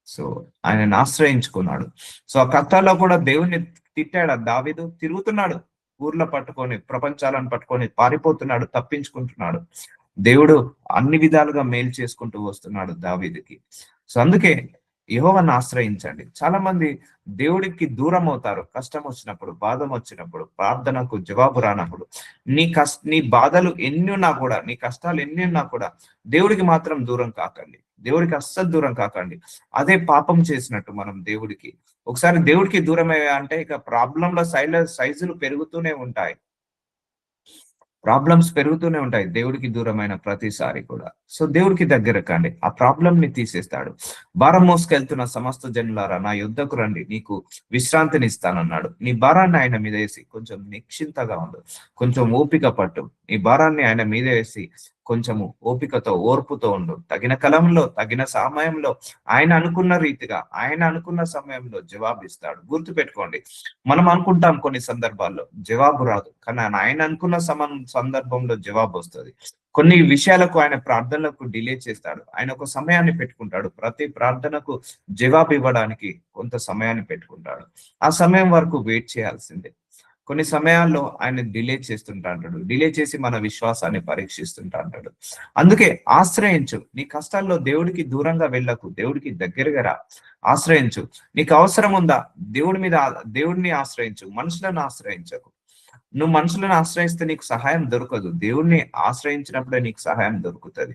సో ఆయనను ఆశ్రయించుకున్నాడు. సో ఆ కష్టాల్లో కూడా దేవుణ్ణి తిట్టాడు దావీదు. తిరుగుతున్నాడు, ఊర్లో పట్టుకొని, ప్రపంచాలను పట్టుకొని పారిపోతున్నాడు, తప్పించుకుంటున్నాడు. దేవుడు అన్ని విధాలుగా మేలు చేసుకుంటూ వస్తున్నాడు దావీదుకి. సో అందుకే యెహోవాను ఆశ్రయించండి. చాలా మంది దేవుడికి దూరం అవుతారు కష్టం వచ్చినప్పుడు, బాధ వచ్చినప్పుడు, ప్రార్థనకు జవాబు రానప్పుడు. నీ బాధలు ఎన్ని ఉన్నా కూడా, నీ కష్టాలు ఎన్ని ఉన్నా కూడా దేవుడికి మాత్రం దూరం కాకండి. దేవుడికి అస్సలు దూరం కాకండి. అదే పాపం చేసినట్టు మనం దేవుడికి. ఒకసారి దేవుడికి దూరమయ్యా అంటే ఇక ప్రాబ్లంలో సైజులు పెరుగుతూనే ఉంటాయి, ప్రాబ్లమ్స్ పెరుగుతూనే ఉంటాయి దేవుడికి దూరమైన ప్రతిసారి కూడా. సో దేవుడికి దగ్గర కండి, ఆ ప్రాబ్లం ని తీసేస్తాడు. భారం మోసుకెళ్తున్న సమస్త జనులారా నా యుద్ధకు రండి, నీకు విశ్రాంతిని ఇస్తానన్నాడు. నీ భారాన్ని ఆయన మీద వేసి కొంచెం నిశ్చింతగా ఉండు, కొంచెం ఓపిక పట్టు. నీ భారాన్ని ఆయన మీద వేసి కొంచెము ఓపికతో, ఓర్పుతో ఉండు. తగిన కాలంలో, తగిన సమయంలో, ఆయన అనుకున్న రీతిగా, ఆయన అనుకున్న సమయంలో జవాబు ఇస్తాడు. గుర్తు పెట్టుకోండి, మనం అనుకుంటాం కొన్ని సందర్భాల్లో జవాబు రాదు, కానీ ఆయన అనుకున్న సందర్భంలో జవాబు వస్తుంది. కొన్ని విషయాలకు ఆయన ప్రార్థనలకు డిలే చేస్తాడు. ఆయన ఒక సమయాన్ని పెట్టుకుంటాడు, ప్రతి ప్రార్థనకు జవాబు ఇవ్వడానికి కొంత సమయాన్ని పెట్టుకుంటాడు. ఆ సమయం వరకు వెయిట్ చేయాల్సిందే. కొన్ని సమయాల్లో ఆయన డిలే చేస్తుంటాడు, డిలే చేసి మన విశ్వాసాన్ని పరీక్షిస్తుంటాడు. అందుకే ఆశ్రయించు. నీ కష్టాల్లో దేవుడికి దూరంగా వెళ్ళకు, దేవుడికి దగ్గరగా రా, ఆశ్రయించు. నీకు అవసరం ఉందా, దేవుడిని ఆశ్రయించు, మనుషులను ఆశ్రయించకు. నువ్వు మనుషులను ఆశ్రయిస్తే నీకు సహాయం దొరకదు, దేవుణ్ణి ఆశ్రయించినప్పుడే నీకు సహాయం దొరుకుతుంది.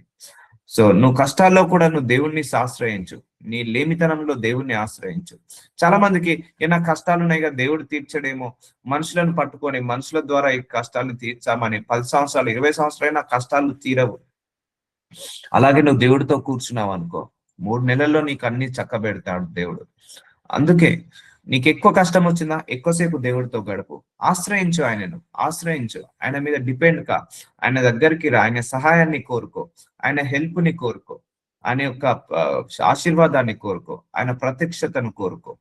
సో నువ్వు కష్టాల్లో కూడా నువ్వు దేవుణ్ణి ఆశ్రయించు, నీ లేమితనంలో దేవుణ్ణి ఆశ్రయించు. చాలా మందికి ఏనా కష్టాలు ఉన్నాయిగా దేవుడు తీర్చడేమో, మనుషులను పట్టుకొని మనుషుల ద్వారా ఈ కష్టాలను తీర్చామని 10 సంవత్సరాలు 20 సంవత్సరాలైనా కష్టాలు తీరవు. అలాగే నువ్వు దేవుడితో కూర్చున్నావు అనుకో, 3 నెలల్లో నీకు అన్ని చక్కబెడతాడు దేవుడు. అందుకే నీకు ఎక్కువ కష్టం వచ్చిందా, ఎక్కువసేపు దేవుడితో గడుపు, ఆశ్రయించు, ఆయనను ఆశ్రయించు, ఆయన మీద డిపెండ్ కా, ఆయన దగ్గరికి రా, ఆయన సహాయాన్ని కోరుకో, ఆయన హెల్ప్ ని కోరుకో, ఆయన యొక్క ఆశీర్వాదాన్ని కోరుకో, ఆయన ప్రత్యక్షతను కోరుకో,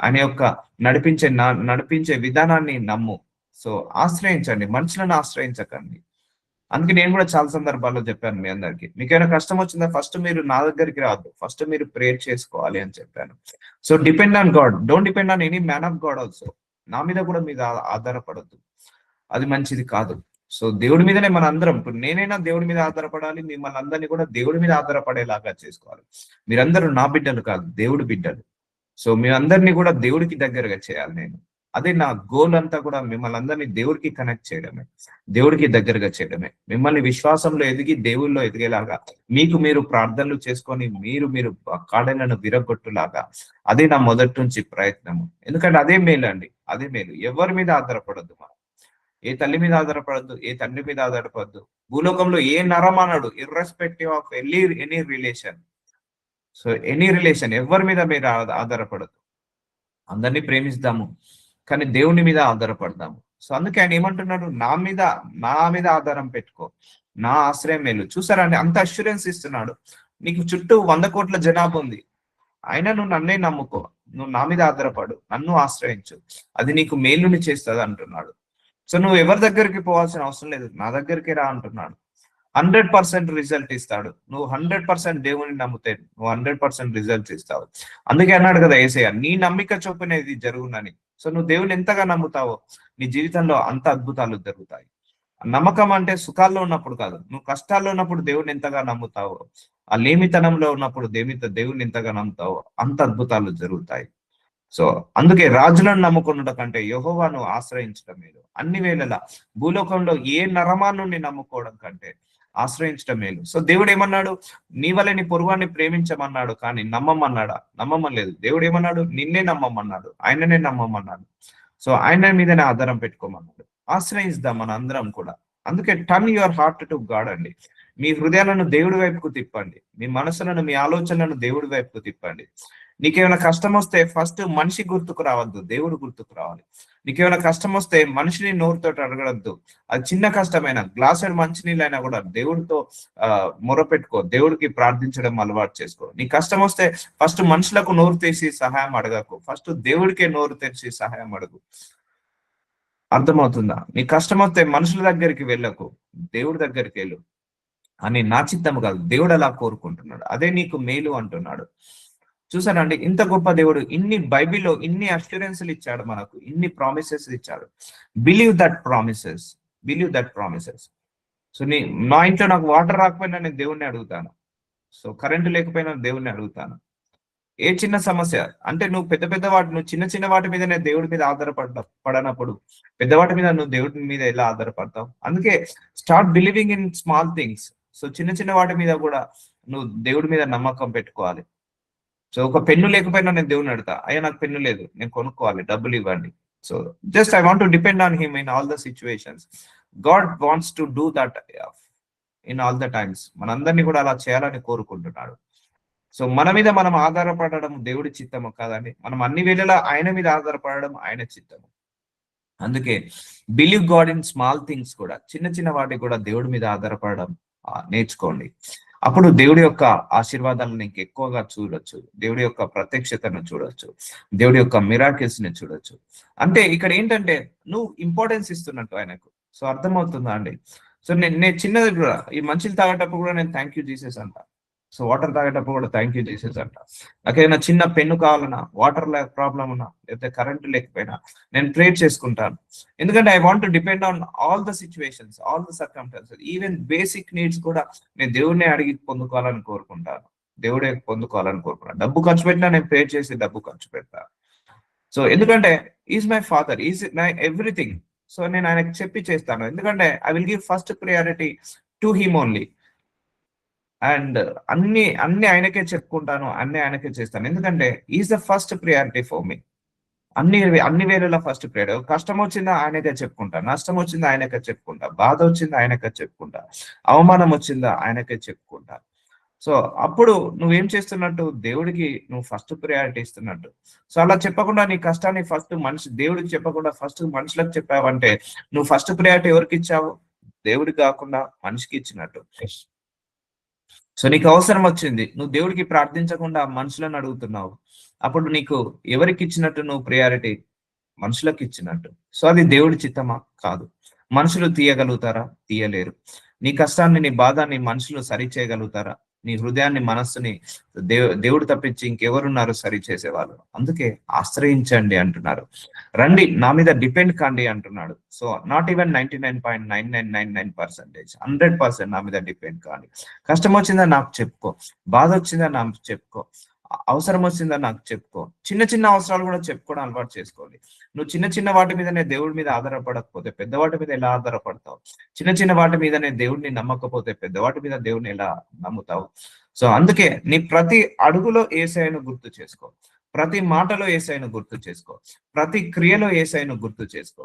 ఆయన యొక్క నడిపించే విధానాన్ని నమ్ము. సో ఆశ్రయించండి, మనుషులను ఆశ్రయించకండి. అందుకే నేను కూడా చాలా సందర్భాల్లో చెప్పాను మీ అందరికి, మీకైనా కష్టం వచ్చిందా ఫస్ట్ మీరు నా దగ్గరికి రావద్దు, ఫస్ట్ మీరు ప్రేయర్ చేసుకోవాలి అని చెప్పాను. So depend on God, don't depend on any man of God also. నా మీద కూడా మీద ఆధారపడద్దు, అది మంచిది కాదు. సో దేవుడి మీదనే మన అందరం, ఇప్పుడు నేనైనా దేవుడి మీద ఆధారపడాలి, మిమ్మల్ని అందరినీ కూడా దేవుడి మీద ఆధారపడేలాగా చేసుకోవాలి. మీరందరూ నా బిడ్డలు కాదు, దేవుడి బిడ్డలు. సో మీ అందరినీ కూడా దేవుడికి దగ్గరగా చేయాలి నేను. అదే నా గోల్ అంతా కూడా, మిమ్మల్ని అందరినీ దేవుడికి కనెక్ట్ చేయడమే, దేవుడికి దగ్గరగా చేయడమే, మిమ్మల్ని విశ్వాసంలో ఎదిగి దేవుల్లో ఎదిగేలాగా, మీకు మీరు ప్రార్థనలు చేసుకొని మీరు కాడలను విరగొట్టులాగా. అదే నా మొదటి నుంచి ప్రయత్నము. ఎందుకంటే అదే మేలు అండి, అదే మేలు. ఎవరి మీద ఆధారపడద్దు మనం, ఏ తల్లి మీద ఆధారపడద్దు, ఏ తండ్రి మీద ఆధారపడద్దు. భూలోకంలో ఏ నరమానడు, irrespective of any relation. So any relation, ఎవరి మీద మీరు ఆధారపడద్దు. అందరినీ ప్రేమిస్తాము, కానీ దేవుని మీద ఆధారపడదాము. సో అందుకే ఆయన ఏమంటున్నాడు, నా మీద ఆధారం పెట్టుకో, నా ఆశ్రయం మేలు. చూసారా అండి, అంత అష్యూరెన్స్ ఇస్తున్నాడు. నీకు చుట్టూ 100 కోట్ల జనాభా ఉంది, అయినా నువ్వు నన్నే నమ్ముకో, నువ్వు నా మీద ఆధారపడు, నన్ను ఆశ్రయించు, అది నీకు మేలుని చేస్తుంది అంటున్నాడు. సో నువ్వు ఎవరి దగ్గరికి పోవాల్సిన అవసరం లేదు, నా దగ్గరికి రా అంటున్నాడు. 100% రిజల్ట్ ఇస్తాడు. నువ్వు 100% దేవుని నమ్మితే నువ్వు 100% రిజల్ట్స్ ఇస్తావు. అందుకే అన్నాడు కదా యేసయ్య, నీ నమ్మిక చొప్పున ఇది జరుగునని. సో నువ్వు దేవుని ఎంతగా నమ్ముతావో నీ జీవితంలో అంత అద్భుతాలు జరుగుతాయి. నమ్మకం అంటే సుఖాల్లో ఉన్నప్పుడు కాదు, నువ్వు కష్టాల్లో ఉన్నప్పుడు దేవుని ఎంతగా నమ్ముతావో, ఆ లేమితనంలో ఉన్నప్పుడు దేవుని ఎంతగా నమ్ముతావో అంత అద్భుతాలు జరుగుతాయి. సో అందుకే రాజులను నమ్ముకున్నట కంటే యెహోవాను ఆశ్రయించడం మేలు. అన్ని వేళలా భూలోకంలో ఏ నరమానుని నమ్ముకోవడం కంటే ఆశ్రయించడం మేలు. సో దేవుడు ఏమన్నాడు, నీ వల్ల నీ పొరుగువాన్ని ప్రేమించమన్నాడు, కానీ నమ్మమన్నాడా? నమ్మమలేదు. దేవుడు ఏమన్నాడు, నిన్నే నమ్మమన్నాడు, ఆయననే నమ్మమన్నాడు. సో ఆయన మీదనే ఆధారం పెట్టుకోమన్నాడు. ఆశ్రయిస్తాం మన అందరం కూడా. అందుకే turn your heart to God అండి. మీ హృదయాలను దేవుడి వైపుకు తిప్పండి, మీ మనసులను, మీ ఆలోచనలను దేవుడి వైపుకు తిప్పండి. నీకేమైనా కష్టం వస్తే ఫస్ట్ మనిషి గుర్తుకు రావద్దు, దేవుడు గుర్తుకు రావాలి. నీకేమైనా కష్టం వస్తే మనిషిని నోరుతో అడగడద్దు. అది చిన్న కష్టమైన గ్లాసుడు మంచినీళ్ళైనా కూడా దేవుడితో మొరపెట్టుకో, దేవుడికి ప్రార్థించడం అలవాటు చేసుకో. నీ కష్టం వస్తే ఫస్ట్ మనుషులకు నోరు తెరిచి సహాయం అడగకు, ఫస్ట్ దేవుడికే నోరు తెరిచి సహాయం అడుగు. అర్థమవుతుందా? నీ కష్టం వస్తే మనుషుల దగ్గరికి వెళ్ళకు, దేవుడి దగ్గరికి వెళ్ళు. అని నా చిత్తము కాదు, దేవుడు అలా కోరుకుంటున్నాడు, అదే నీకు మేలు అంటున్నాడు. చూసానండి, ఇంత గొప్ప దేవుడు ఇన్ని బైబిల్లో ఇన్ని అష్యూరెన్స్లు ఇచ్చాడు, మనకు ఇన్ని ప్రామిసెస్ ఇచ్చాడు. Believe that promises. సో నా ఇంట్లో నాకు వాటర్ రాకపోయినా నేను దేవుణ్ణి అడుగుతాను. సో కరెంటు లేకపోయినా దేవుణ్ణి అడుగుతాను. ఏ చిన్న సమస్య అంటే నువ్వు నువ్వు చిన్న చిన్న వాటి మీదనే దేవుడి మీద పడనప్పుడు పెద్దవాటి మీద నువ్వు దేవుడి మీద ఎలా ఆధారపడతావు? అందుకే start believing in small things. So చిన్న చిన్న వాటి మీద కూడా నువ్వు దేవుడి మీద నమ్మకం పెట్టుకోవాలి. సో ఒక పెన్ను లేకపోయినా నేను దేవుని అడుగుతా, అయ్యా నాకు పెన్ను లేదు, నేను కొనుక్కోవాలి, డబ్బులు ఇవ్వండి. So just I want to depend on him in all the situations. God wants to do that in all the times. మనందరినీ కూడా అలా చేయాలని కోరుకుంటున్నాడు. సో మన మీద మనం ఆధారపడడం దేవుడి చిత్తము కాదండి, మనం అన్ని వేళలా ఆయన మీద ఆధారపడడం ఆయన చిత్తము. అందుకే believe God in small things కూడా, చిన్న చిన్న వాటికి కూడా దేవుడి మీద ఆధారపడడం నేర్చుకోండి. అప్పుడు దేవుడి యొక్క ఆశీర్వాదాలను ఇంక ఎక్కువగా చూడొచ్చు, దేవుడి యొక్క ప్రత్యక్షతను చూడొచ్చు, దేవుడి యొక్క మిరాకిల్స్ ని చూడొచ్చు. అంటే ఇక్కడ ఏంటంటే నువ్వు ఇంపార్టెన్స్ ఇస్తున్నట్టు ఆయనకు. సో అర్థమవుతుందా అండి? సో నేను చిన్నది కూడా ఈ మంచిలు తాగేటప్పుడు కూడా నేను థ్యాంక్ యూ జీసస్ అంట. సో వాటర్ తాగేటప్పుడు కూడా థ్యాంక్ యూ జీసస్ అంట. నాకేమైనా చిన్న పెన్ను కావాలన్నా, వాటర్ ప్రాబ్లం ఉన్నా, లేకపోతే కరెంటు లేకపోయినా నేను ప్రేర్ చేసుకుంటాను. ఎందుకంటే I want to depend on all the situations, all the circumstances. Even basic needs కూడా నేను దేవుడినే అడిగి పొందుకోవాలని కోరుకుంటాను, దేవుడే పొందుకోవాలని కోరుకుంటాను. డబ్బు ఖర్చు పెట్టినా నేను ప్రేర్ చేసి డబ్బు ఖర్చు పెడతాను. సో ఎందుకంటే is my father, is my everything. So నేను ఆయనకు చెప్పి చేస్తాను, ఎందుకంటే I will give first priority to him only. And అన్ని ఆయనకే చెప్పుకుంటాను, అన్ని ఆయనకే చేస్తాను. ఎందుకంటే is the first priority for me. అన్ని వేళలా ఫస్ట్ ప్రియారిటీ. కష్టం వచ్చిందా ఆయనకే చెప్పుకుంటా, నష్టం వచ్చిందా ఆయనకే చెప్పుకుంటా, బాధ వచ్చిందా ఆయనకే చెప్పుకుంటా, అవమానం వచ్చిందా ఆయనకే చెప్పుకుంటా. సో అప్పుడు నువ్వేం చేస్తున్నట్టు, దేవుడికి నువ్వు ఫస్ట్ ప్రియారిటీ ఇస్తున్నట్టు. సో అలా చెప్పకుండా నీ కష్టాన్ని ఫస్ట్ దేవుడికి చెప్పకుండా ఫస్ట్ మనుషులకు చెప్పావంటే నువ్వు ఫస్ట్ ప్రియారిటీ ఎవరికి ఇచ్చావు? దేవుడికి కాకుండా మనిషికి ఇచ్చినట్టు. సో నీకు అవసరం వచ్చింది, నువ్వు దేవుడికి ప్రార్థించకుండా మనుషులను అడుగుతున్నావు, అప్పుడు నీకు ఎవరికి ఇచ్చినట్టు? నువ్వు ప్రియారిటీ మనుషులకు ఇచ్చినట్టు. సో అది దేవుడి చిత్తమా? కాదు. మనుషులు తీయగలుగుతారా? తీయలేరు. నీ కష్టాన్ని, నీ బాధాన్ని మనుషులు సరి చేయగలుగుతారా? నీ హృదయాన్ని, మనస్సుని దేవుడు తప్పించి ఇంకెవరున్నారు సరి చేసేవాళ్ళు? అందుకే ఆశ్రయించండి అంటున్నారు. రండి నా మీద డిపెండ్ కాండి అంటున్నాడు. సో నాట్ ఈవెన్ 99.9999%, 100% నా మీద డిపెండ్ కాండి. కష్టం వచ్చిందా నాకు చెప్పుకో, బాధ వచ్చిందా నాకు చెప్పుకో, అవసరం వచ్చిందా నాకు చెప్పుకో. చిన్న చిన్న అవసరాలు కూడా చెప్పుకోవడం అలవాటు చేసుకోండి. నువ్వు చిన్న చిన్న వాటి మీదనే దేవుడి మీద ఆధారపడకపోతే పెద్దవాటి మీద ఎలా ఆధారపడతావు? చిన్న చిన్న వాటి మీదనే దేవుడిని నమ్మకపోతే పెద్దవాటి మీద దేవుడిని ఎలా నమ్ముతావు? సో అందుకే నీ ప్రతి అడుగులో యేసయ్యను గుర్తు చేసుకో, ప్రతి మాటలో యేసయ్యను గుర్తు చేసుకో, ప్రతి క్రియలో యేసయ్యను గుర్తు చేసుకో,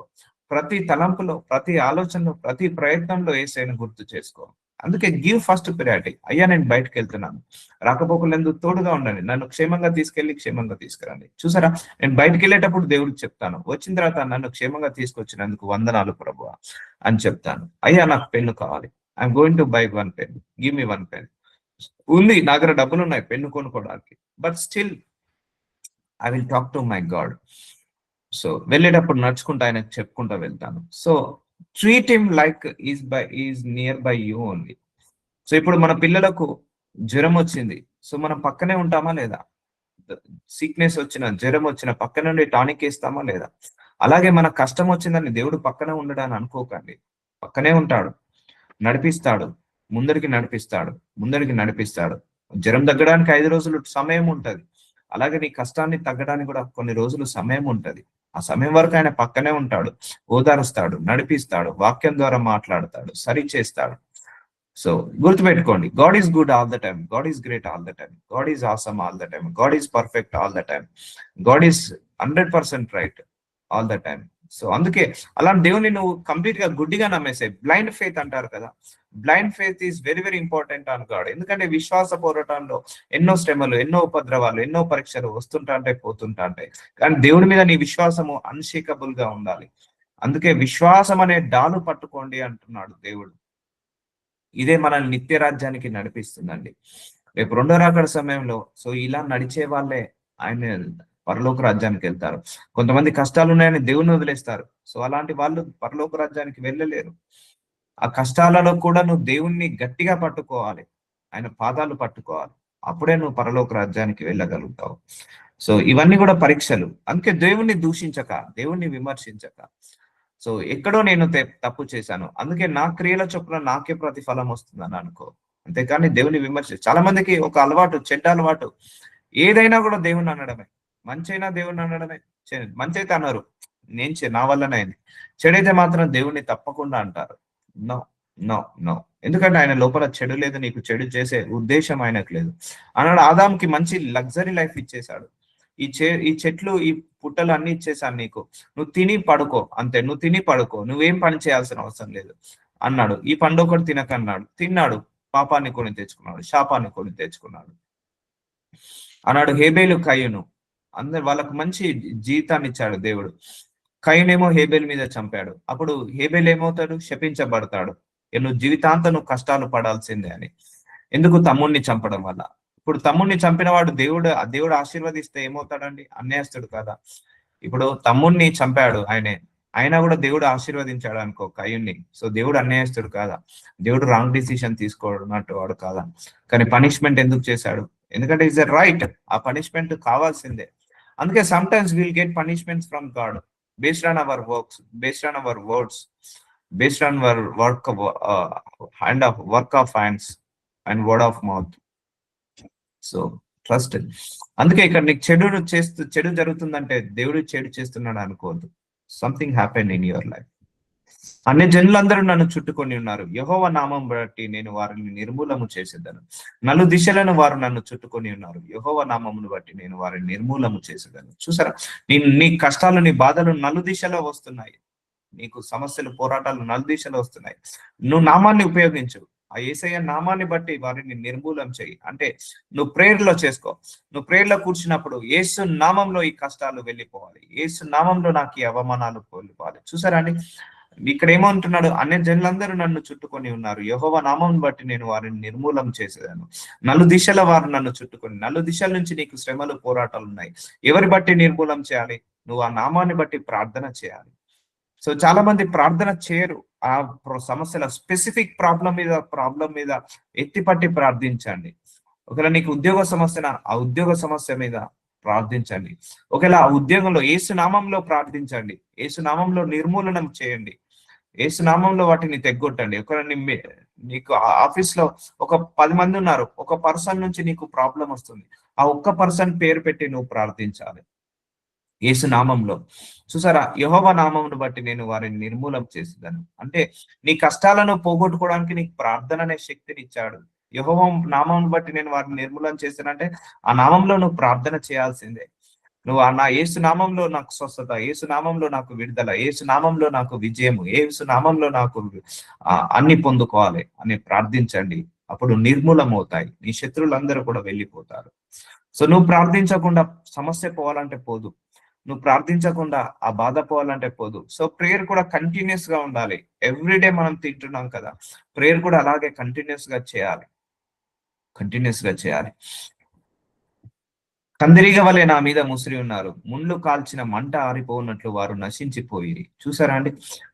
ప్రతి తలంపులో, ప్రతి ఆలోచనలో, ప్రతి ప్రయత్నంలో యేసయ్యను గుర్తు చేసుకో. అందుకే గివ్ ఫస్ట్ ప్రియారిటీ. అయ్యా నేను బయటకు వెళ్తున్నాను, రాకపోకలు ఎందుకు తోడుగా ఉండండి, నన్ను క్షేమంగా తీసుకెళ్ళి క్షేమంగా తీసుకురండి. చూసారా, నేను బయటకు వెళ్ళేటప్పుడు దేవుడికి చెప్తాను, వచ్చిన తర్వాత నన్ను క్షేమంగా తీసుకొచ్చినందుకు వందనాలు ప్రభువా అని చెప్తాను. అయ్యా నాకు పెన్ను కావాలి, I'm going to buy 1 pen, give me 1 pen. ఉంది నా దగ్గర డబ్బులు ఉన్నాయి పెన్ను కొనుక్కోవడానికి, but still I will talk to my God. So వెళ్ళేటప్పుడు నడుచుకుంటా ఆయనకు చెప్పుకుంటా వెళ్తాను. So treat him like is near by you only. So ఇప్పుడు మన పిల్లలకు జ్వరం వచ్చింది, సో మనం పక్కనే ఉంటామా లేదా? సిక్నెస్ వచ్చిన, జ్వరం వచ్చిన పక్క నుండి టానిక్ ఇస్తామా లేదా? అలాగే మన కష్టం వచ్చిందని దేవుడు పక్కనే ఉండడాన్ని అనుకోకండి, పక్కనే ఉంటాడు, నడిపిస్తాడు, ముందరికి నడిపిస్తాడు, ముందరికి నడిపిస్తాడు. జ్వరం తగ్గడానికి 5 రోజులు సమయం ఉంటది, అలాగే నీ కష్టాన్ని తగ్గడానికి కూడా కొన్ని రోజులు సమయం ఉంటది. ఆ సమయం వరకు ఆయన పక్కనే ఉంటాడు, ఓదారుస్తాడు, నడిపిస్తాడు, వాక్యం ద్వారా మాట్లాడతాడు, సరి చేస్తాడు. సో గుర్తుపెట్టుకోండి, God is good all the time, God is great all the time, God is awesome all the time, God is perfect all the time, God is 100% right all the time. So అందుకే అలాంటి దేవుని నువ్వు complete గా గుడ్డిగా నమ్మేసాయి. Blind faith అంటారు కదా, blind faith is very very important on God. ఎందుకంటే విశ్వాస పోరాటంలో ఎన్నో శ్రమలు, ఎన్నో ఉపద్రవాలు, ఎన్నో పరీక్షలు వస్తుంటా అంటే పోతుంటా అంటే, కానీ దేవుడి మీద నీ విశ్వాసము అన్షేకబుల్ గా ఉండాలి. అందుకే విశ్వాసం అనే డాలు పట్టుకోండి అంటున్నాడు దేవుడు. ఇదే మనల్ని నిత్య రాజ్యానికి నడిపిస్తుందండి. రేపు రెండో రాకడ సమయంలో సో ఇలా నడిచే వాళ్ళే ఆయన పరలోక రాజ్యానికి వెళ్తారు. కొంతమంది కష్టాలు ఉన్నాయని దేవుని వదిలేస్తారు, సో అలాంటి వాళ్ళు పరలోక రాజ్యానికి వెళ్ళలేరు. ఆ కష్టాలలో కూడా నువ్వు దేవుణ్ణి గట్టిగా పట్టుకోవాలి, ఆయన పాదాలు పట్టుకోవాలి, అప్పుడే నువ్వు పరలోక రాజ్యానికి వెళ్ళగలుగుతావు. సో ఇవన్నీ కూడా పరీక్షలు. అందుకే దేవుణ్ణి దూషించక, దేవుణ్ణి విమర్శించక. సో ఎక్కడో నేను తప్పు చేశాను, అందుకే నా క్రియల చొప్పున నాకే ప్రతిఫలం వస్తుందని అనుకో. అంతేకాని దేవుని చాలా మందికి ఒక అలవాటు, చెడ్డ అలవాటు, ఏదైనా కూడా దేవుణ్ణి అనడమే. మంచైనా దేవుణ్ణి అనడమే, మంచి అయితే అన్నారు, నా వల్లనే అయింది. చెడైతే మాత్రం దేవుణ్ణి తప్పకుండా అంటారు. నో నో నో, ఎందుకంటే ఆయన లోపల చెడు లేదు, నీకు చెడు చేసే ఉద్దేశం ఆయనకు లేదు. అన్నాడు ఆదాంకి మంచి లగ్జరీ లైఫ్ ఇచ్చేశాడు. ఈ చెట్లు, ఈ పుట్టలు అన్ని ఇచ్చేసాను నీకు, నువ్వు తిని పడుకో అంతే, నువ్వు తిని పడుకో, నువ్వేం పని చేయాల్సిన అవసరం లేదు అన్నాడు. ఈ పండు ఒకటి తినకన్నాడు, తిన్నాడు, పాపాన్ని కొని తెచ్చుకున్నాడు, శాపాన్ని కొని తెచ్చుకున్నాడు. అన్నాడు హేబేలు కయ్యను, అందరు వాళ్ళకు మంచి జీవితాన్ని ఇచ్చాడు దేవుడు. కయ్యనేమో హేబేల్ మీద చంపాడు, అప్పుడు హేబేల్ ఏమవుతాడు? శపించబడతాడు. నువ్వు జీవితాంతం నువ్వు కష్టాలు పడాల్సిందే అని. ఎందుకు? తమ్ముణ్ణి చంపడం వల్ల. ఇప్పుడు తమ్ముణ్ణి చంపిన వాడు దేవుడు ఆశీర్వదిస్తే ఏమవుతాడండి? అన్యాయస్తుడు కదా. ఇప్పుడు తమ్ముణ్ణి చంపాడు అయినా కూడా దేవుడు ఆశీర్వదించాడు అనుకో కయ్యుణ్ణి, సో దేవుడు అన్యాయస్తుడు కాదా? దేవుడు రాంగ్ డిసిషన్ తీసుకోనట్టు వాడు కాదా? కానీ పనిష్మెంట్ ఎందుకు చేశాడు? ఎందుకంటే ఇస్ ఎ రైట్, ఆ పనిష్మెంట్ కావాల్సిందే. అందుకే some times will get punishments from God based on our works, based on our words, based on our work of hands and word of mouth. So trust. అందుకే ఇక్కడ నీకు చెడు జరుగుతుందంటే దేవుడు చెడు చేస్తున్నాడు అనుకోవద్దు. Something happen in your life. అన్ని జనులందరూ నన్ను చుట్టుకొని ఉన్నారు, యెహోవా నామం బట్టి నేను వారిని నిర్మూలము చేసేదను. నలు దిశలను వారు నన్ను చుట్టుకొని ఉన్నారు, యెహోవా నామమును బట్టి నేను వారిని నిర్మూలము చేసేదను. చూసారా, నీ కష్టాలు, నీ బాధలు నలు దిశలో వస్తున్నాయి, నీకు సమస్యలు, పోరాటాలు నలు దిశలో వస్తున్నాయి. నువ్వు నామాన్ని ఉపయోగించు, ఆ యేసయ్య నామాన్ని బట్టి వారిని నిర్మూలం చేయి. అంటే నువ్వు ప్రేయర్లో చేసుకో. నువ్వు ప్రేయర్లో కూర్చున్నప్పుడు యేసు నామంలో ఈ కష్టాలు వెళ్ళిపోవాలి, యేసు నామంలో నాకు ఈ అవమానాలు వెళ్ళిపోవాలి. చూసారా అండి, ఇక్కడ ఏమంటున్నాడు? అన్ని జనులందరూ నన్ను చుట్టుకొని ఉన్నారు, యెహోవా నామం బట్టి నేను వారిని నిర్మూలం చేసేదాను. నలు దిశల వారు నన్ను చుట్టుకొని, నలు దిశల నుంచి నీకు శ్రమలు, పోరాటాలు ఉన్నాయి. ఎవరి బట్టి నిర్మూలం చేయాలి? నువ్వు ఆ నామాన్ని బట్టి ప్రార్థన చేయాలి. సో చాలా మంది ప్రార్థన చేయరు. ఆ సమస్యల స్పెసిఫిక్ ప్రాబ్లం మీద ఎత్తిపట్టి ప్రార్థించండి. ఒకవేళ నీకు ఉద్యోగ సమస్యన, ఆ ఉద్యోగ సమస్య మీద ప్రార్థించండి. ఒకవేళ ఆ ఉద్యోగంలో యేసునామంలో ప్రార్థించండి, యేసునామంలో నిర్మూలనం చేయండి, యేసునామంలో వాటిని తెగ్గొట్టండి. ఒకవేళ నీకు ఆఫీస్ లో ఒక 10 మంది ఉన్నారు, ఒక పర్సన్ నుంచి నీకు ప్రాబ్లం వస్తుంది, ఆ ఒక్క పర్సన్ పేరు పెట్టి నువ్వు ప్రార్థించాలి యేసు నామంలో. చూసారా, యెహోవా నామమును బట్టి నేను వారిని నిర్మూలం చేసేదాను. అంటే నీ కష్టాలను పోగొట్టుకోవడానికి నీకు ప్రార్థన అనే శక్తిని ఇచ్చాడు. యెహోవా నామమును బట్టి నేను వారిని నిర్మూలం చేశానంటే ఆ నామంలో నువ్వు ప్రార్థన చేయాల్సిందే. నువ్వు నా యేసు నామంలో నాకు స్వస్థత, యేసు నామంలో నాకు విడుదల, యేసు నామంలో నాకు విజయము, యేసు నామంలో నాకు అన్ని పొందుకోవాలి అని ప్రార్థించండి. అప్పుడు నిర్మూలమవుతాయి. నీ శత్రువులందరూ కూడా వెళ్ళిపోతారు. సో నువ్వు ప్రార్థించకుండా సమస్య పోవాలంటే పోదు. నువ్వు ప్రార్థించకుండా ఆ బాధ పోవాలంటే పోదు. సో ప్రేయర్ కూడా కంటిన్యూస్ గా ఉండాలి. ఎవ్రీడే మనం తింటున్నాం కదా, ప్రేయర్ కూడా అలాగే కంటిన్యూస్ గా చేయాలి. కంటిన్యూస్ గా చేయాలి. కందిరీగ వలె నా మీద ముసిరి ఉన్నారు, ముండ్లు కాల్చిన మంట ఆరిపోనట్లు వారు నశించిపోయి. చూసారా అండి,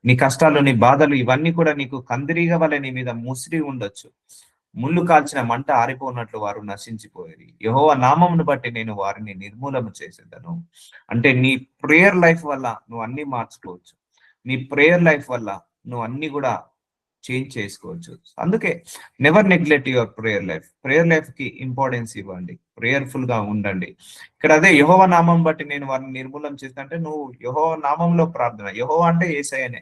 నీ కష్టాలు, నీ బాధలు ఇవన్నీ కూడా నీకు కందిరీగ వలె నీ మీద ముసిరి ఉండొచ్చు. ముళ్ళు కాల్చిన మంట ఆరిపోనట్లు వారు నశించిపోయేది. యెహోవా నామమును బట్టి నేను వారిని నిర్మూలన చేసేదను. అంటే నీ ప్రేయర్ లైఫ్ వల్ల నువ్వు అన్ని మార్చుకోవచ్చు. నీ ప్రేయర్ లైఫ్ వల్ల నువ్వు అన్ని కూడా చేంజ్ చేసుకోవచ్చు. అందుకే never neglect your prayer life. Prayer life కి ఇంపార్టెన్స్ ఇవ్వండి, ప్రేయర్ఫుల్ గా ఉండండి. ఇక్కడ అదే యెహోవా నామం బట్టి నేను వారిని నిర్మూలన చేస్తా అంటే, నువ్వు యెహోవా నామంలో ప్రార్థన, యెహోవా అంటే యేసయ్యనే.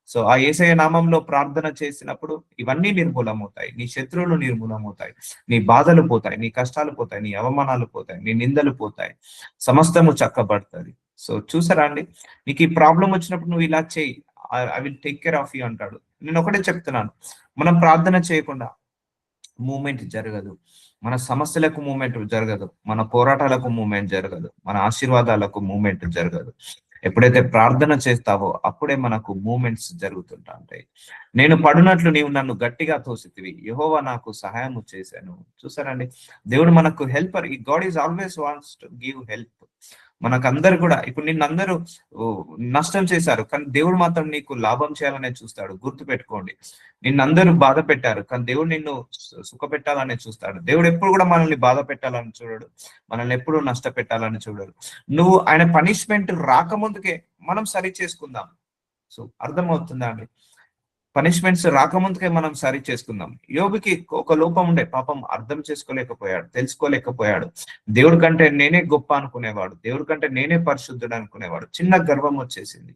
సో ఆ యేసయ్య నామంలో ప్రార్థన చేసినప్పుడు ఇవన్నీ నిర్మూలమవుతాయి. నీ శత్రువులు నిర్మూలమవుతాయి, నీ బాధలు పోతాయి, నీ కష్టాలు పోతాయి, నీ అవమానాలు పోతాయి, నీ నిందలు పోతాయి, సమస్తము చక్కబడుతుంది. సో చూసారా అండి, నీకు ఈ ప్రాబ్లం వచ్చినప్పుడు నువ్వు ఇలా చేయి, I will take care of you అంటాడు. నేను ఒకటే చెప్తున్నాను, మనం ప్రార్థన చేయకుండా మూమెంట్ జరగదు. మన సమస్యలకు మూమెంట్ జరగదు, మన పోరాటాలకు మూమెంట్ జరగదు, మన ఆశీర్వాదాలకు మూమెంట్ జరగదు. ఎప్పుడైతే ప్రార్థన చేస్తావో అప్పుడే మనకు మూమెంట్స్ జరుగుతుంటా ఉంటాయి. నేను పడినట్లు నీవు నన్ను గట్టిగా తోసితివి, యెహోవా నాకు సహాయము చేశాను. చూసారండి, దేవుడు మనకు హెల్పర్. ఈ God is always wants to give help. మనకందరు కూడా, ఇప్పుడు నిన్నందరూ నష్టం చేశారు, కానీ దేవుడు మాత్రం నీకు లాభం చేయాలనే చూస్తాడు. గుర్తు పెట్టుకోండి, నిన్నందరూ బాధ పెట్టారు, కానీ దేవుడు నిన్ను సుఖ పెట్టాలనే చూస్తాడు. దేవుడు ఎప్పుడు కూడా మనల్ని బాధ పెట్టాలని చూడడు, మనల్ని ఎప్పుడు నష్టపెట్టాలని చూడడు. నువ్వు ఆయన పనిష్మెంట్ రాకముందుకే మనం సరి చేసుకుందాం. సో అర్థమవుతుందా అండి, పనిష్మెంట్స్ రాకముందుకే మనం సరి చేసుకుందాం. యోబుకి ఒక లోపం ఉండే, పాపం అర్థం చేసుకోలేకపోయాడు, తెలుసుకోలేకపోయాడు. దేవుడి కంటే నేనే గొప్ప అనుకునేవాడు, దేవుడి కంటే నేనే పరిశుద్ధుడు అనుకునేవాడు. చిన్న గర్వం వచ్చేసింది,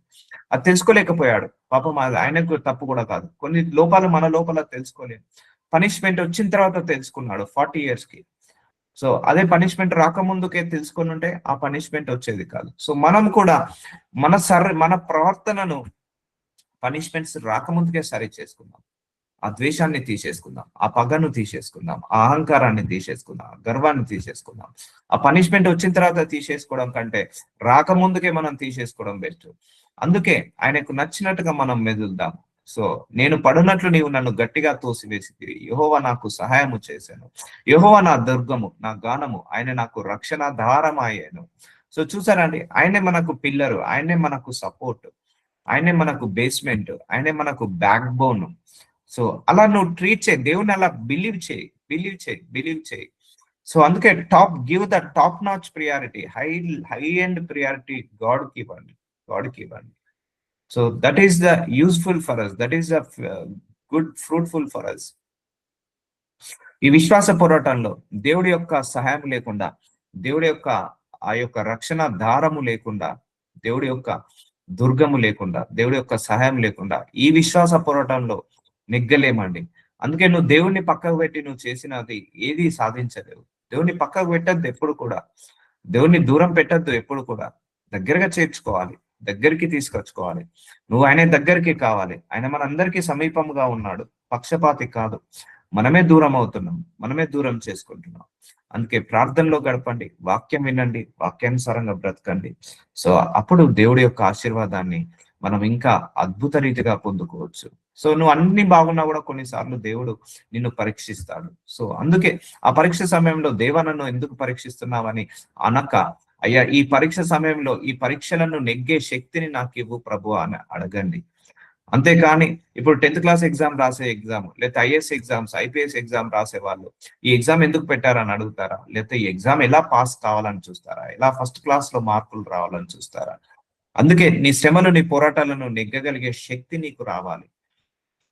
అది తెలుసుకోలేకపోయాడు. పాపం అది ఆయనకు తప్పు కూడా కాదు, కొన్ని లోపాలు మన లోపల తెలుసుకోలేము. పనిష్మెంట్ వచ్చిన తర్వాత తెలుసుకున్నాడు 40 years కి. సో అదే పనిష్మెంట్ రాకముందుకే తెలుసుకొని ఉంటే ఆ పనిష్మెంట్ వచ్చేది కాదు. సో మనం కూడా మన ప్రవర్తనను పనిష్మెంట్స్ రాకముందుకే సరి చేసుకుందాం. ఆ ద్వేషాన్ని తీసేసుకుందాం, ఆ పగను తీసేసుకుందాం, ఆ అహంకారాన్ని తీసేసుకుందాం, ఆ గర్వాన్ని తీసేసుకుందాం. ఆ పనిష్మెంట్ వచ్చిన తర్వాత తీసేసుకోవడం కంటే రాకముందుకే మనం తీసేసుకోవడం బెస్ట్. అందుకే ఆయనకు నచ్చినట్టుగా మనం మెదులుదాం. సో నేను పడునట్లు నీవు నన్ను గట్టిగా తోసివేసితివి, యెహోవా నాకు సహాయము చేశాను. యెహోవా నా దుర్గము, నా గానము, ఆయన నాకు రక్షణ దారమాయను. సో చూసారండి, ఆయనే మనకు పిల్లరు, ఆయనే మనకు సపోర్ట్, ఆయనే మనకు బేస్మెంట్, ఆయనే మనకు బ్యాక్ బోన్. సో అలా నువ్వు ట్రీట్ చేయి, దేవుని అలా బిలీవ్ చేయి, బిలీవ్ చేయి, బిలీవ్ చేయి. సో అందుకే give the top notch priority, high end priority గాడ్కి ఇవ్వండి, గాడ్కి ఇవ్వండి. So that is the useful for us, that is the good fruitful for us. ఈ విశ్వాస పోరాటంలో దేవుడి యొక్క సహాయం లేకుండా, దేవుడి యొక్క ఆ యొక్క రక్షణ దారము లేకుండా, దేవుడి యొక్క దుర్గము లేకుండా, దేవుడి యొక్క సహాయం లేకుండా ఈ విశ్వాస పోరాటంలో నెగ్గలేమండి. అందుకే నువ్వు దేవుణ్ణి పక్కకు పెట్టి నువ్వు చేసినది ఏది సాధించలేవు. దేవుణ్ణి పక్కకు పెట్టద్దు ఎప్పుడు కూడా, దేవుణ్ణి దూరం పెట్టద్దు ఎప్పుడు కూడా. దగ్గరగా చేర్చుకోవాలి, దగ్గరికి తీసుకొచ్చుకోవాలి. నువ్వు ఆయన దగ్గరికి కావాలి. ఆయన మనందరికీ సమీపంగా ఉన్నాడు, పక్షపాతి కాదు. మనమే దూరం అవుతున్నాం, మనమే దూరం చేసుకుంటున్నాం. అందుకే ప్రార్థనలో గడపండి, వాక్యం వినండి, వాక్యానుసారంగా బ్రతకండి. సో అప్పుడు దేవుడి యొక్క ఆశీర్వాదాన్ని మనం ఇంకా అద్భుత రీతిగా పొందుకోవచ్చు. సో నువ్వు అన్ని బాగున్నా కూడా కొన్నిసార్లు దేవుడు నిన్ను పరీక్షిస్తాడు. సో అందుకే ఆ పరీక్ష సమయంలో దేవా నన్ను ఎందుకు పరీక్షిస్తున్నావని అనక, అయ్యా ఈ పరీక్ష సమయంలో ఈ పరీక్షలను నెగ్గే శక్తిని నాకు ఇవ్వు ప్రభు అని అడగండి. అంతేకాని ఇప్పుడు 10th క్లాస్ ఎగ్జామ్ రాసే ఎగ్జామ్, లేకపోతే ఐఏఎస్ ఎగ్జామ్స్, ఐపీఎస్ ఎగ్జామ్ రాసే వాళ్ళు ఈ ఎగ్జామ్ ఎందుకు పెట్టారని అడుగుతారా? లేకపోతే ఈ ఎగ్జామ్ ఎలా పాస్ కావాలని చూస్తారా? ఎలా ఫస్ట్ క్లాస్ లో మార్కులు రావాలని చూస్తారా? అందుకే నీ శ్రమలు, నీ పోరాటాలను నెగ్గగలిగే శక్తి నీకు రావాలి.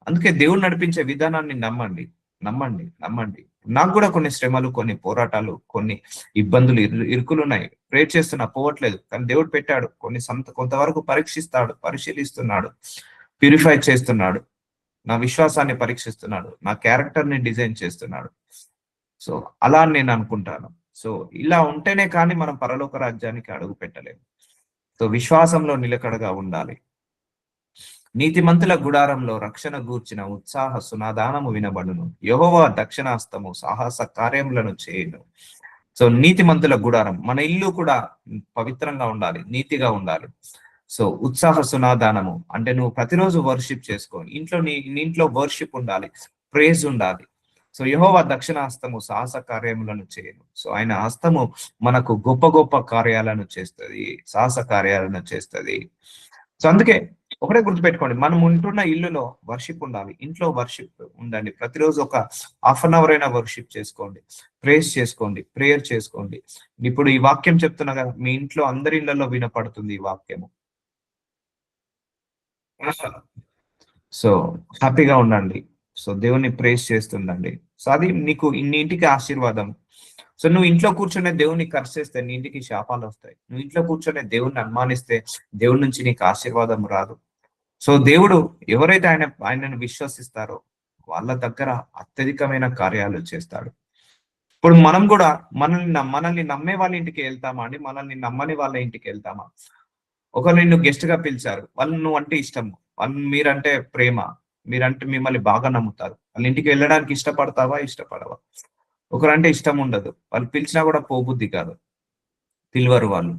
అందుకే దేవుడు నడిపించే విధానాన్ని నమ్మండి, నమ్మండి, నమ్మండి. నాకు కూడా కొన్ని శ్రమలు, కొన్ని పోరాటాలు, కొన్ని ఇబ్బందులు, ఇరుకులు ఉన్నాయి. ప్రే చేస్తున్నా, పోవట్లేదు, కానీ దేవుడు పెట్టాడు. కొంతవరకు పరీక్షిస్తాడు, పరిశీలిస్తున్నాడు, ప్యూరిఫై చేస్తున్నాడు, నా విశ్వాసాన్ని పరీక్షిస్తున్నాడు, నా క్యారెక్టర్ ని డిజైన్ చేస్తున్నాడు. సో అలా నేను అనుకుంటాను. సో ఇలా ఉంటేనే కానీ మనం పరలోక రాజ్యానికి అడుగు పెట్టలేము. సో విశ్వాసంలో నిలకడగా ఉండాలి. నీతిమంతుల గుడారంలో రక్షణ గూర్చిన ఉత్సాహ సునాదానము వినబడును. యెహోవా దక్షిణాస్తము సాహస కార్యములను చేయును. సో నీతిమంతుల గుడారం, మన ఇల్లు కూడా పవిత్రంగా ఉండాలి, నీతిగా ఉండాలి. సో ఉత్సాహ సునాదానము అంటే నువ్వు ప్రతిరోజు వర్షిప్ చేసుకో. నీ ఇంట్లో వర్షిప్ ఉండాలి, ప్రేజ్ ఉండాలి. సో యెహోవా దక్షిణ హస్తము సాహస కార్యములను చేయను. సో ఆయన హస్తము మనకు గొప్ప గొప్ప కార్యాలను చేస్తుంది, సాహస కార్యాలను చేస్తుంది. సో అందుకే ఒకటే గుర్తుపెట్టుకోండి, మనం ఉంటున్న ఇల్లులో వర్షిప్ ఉండాలి, ఇంట్లో వర్షిప్ ఉండండి. ప్రతిరోజు ఒక హాఫ్ అన్ అవర్ అయినా వర్షిప్ చేసుకోండి, ప్రేస్ చేసుకోండి, ప్రేయర్ చేసుకోండి. ఇప్పుడు ఈ వాక్యం చెప్తున్నా కదా, మీ ఇంట్లో అందరి ఇళ్లలో వినపడుతుంది ఈ వాక్యము. సో హ్యాపీగా ఉండండి. సో దేవుని ప్రేస్ చేస్తుండండి. సో అది నీకు ఇంటికి ఆశీర్వాదం. సో నువ్వు ఇంట్లో కూర్చొనే దేవుని చేస్తే నీ ఇంటికి శాపాలు వస్తాయి. నువ్వు ఇంట్లో కూర్చొనే దేవుణ్ణి అనుమానిస్తే దేవుడి నుంచి నీకు ఆశీర్వాదం రాదు. సో దేవుడు ఎవరైతే ఆయనను విశ్వసిస్తారో వాళ్ళ దగ్గర అత్యధికమైన కార్యాలు చేస్తాడు. ఇప్పుడు మనం కూడా మనల్ని నమ్మే వాళ్ళ ఇంటికి వెళ్తామా అండి? మనల్ని నమ్మని వాళ్ళ ఇంటికి వెళ్తామా? ఒకరు నిన్ను గెస్ట్ గా పిలిచారు, వాళ్ళు నువ్వు అంటే ఇష్టము, వాళ్ళు మీరంటే ప్రేమ, మీరంటే మిమ్మల్ని బాగా నమ్ముతారు, వాళ్ళ ఇంటికి వెళ్ళడానికి ఇష్టపడతావా, ఇష్టపడవా? ఒకరంటే ఇష్టం ఉండదు, వాళ్ళు పిలిచినా కూడా పోబుద్ధి కాదు, పిలువరు వాళ్ళు,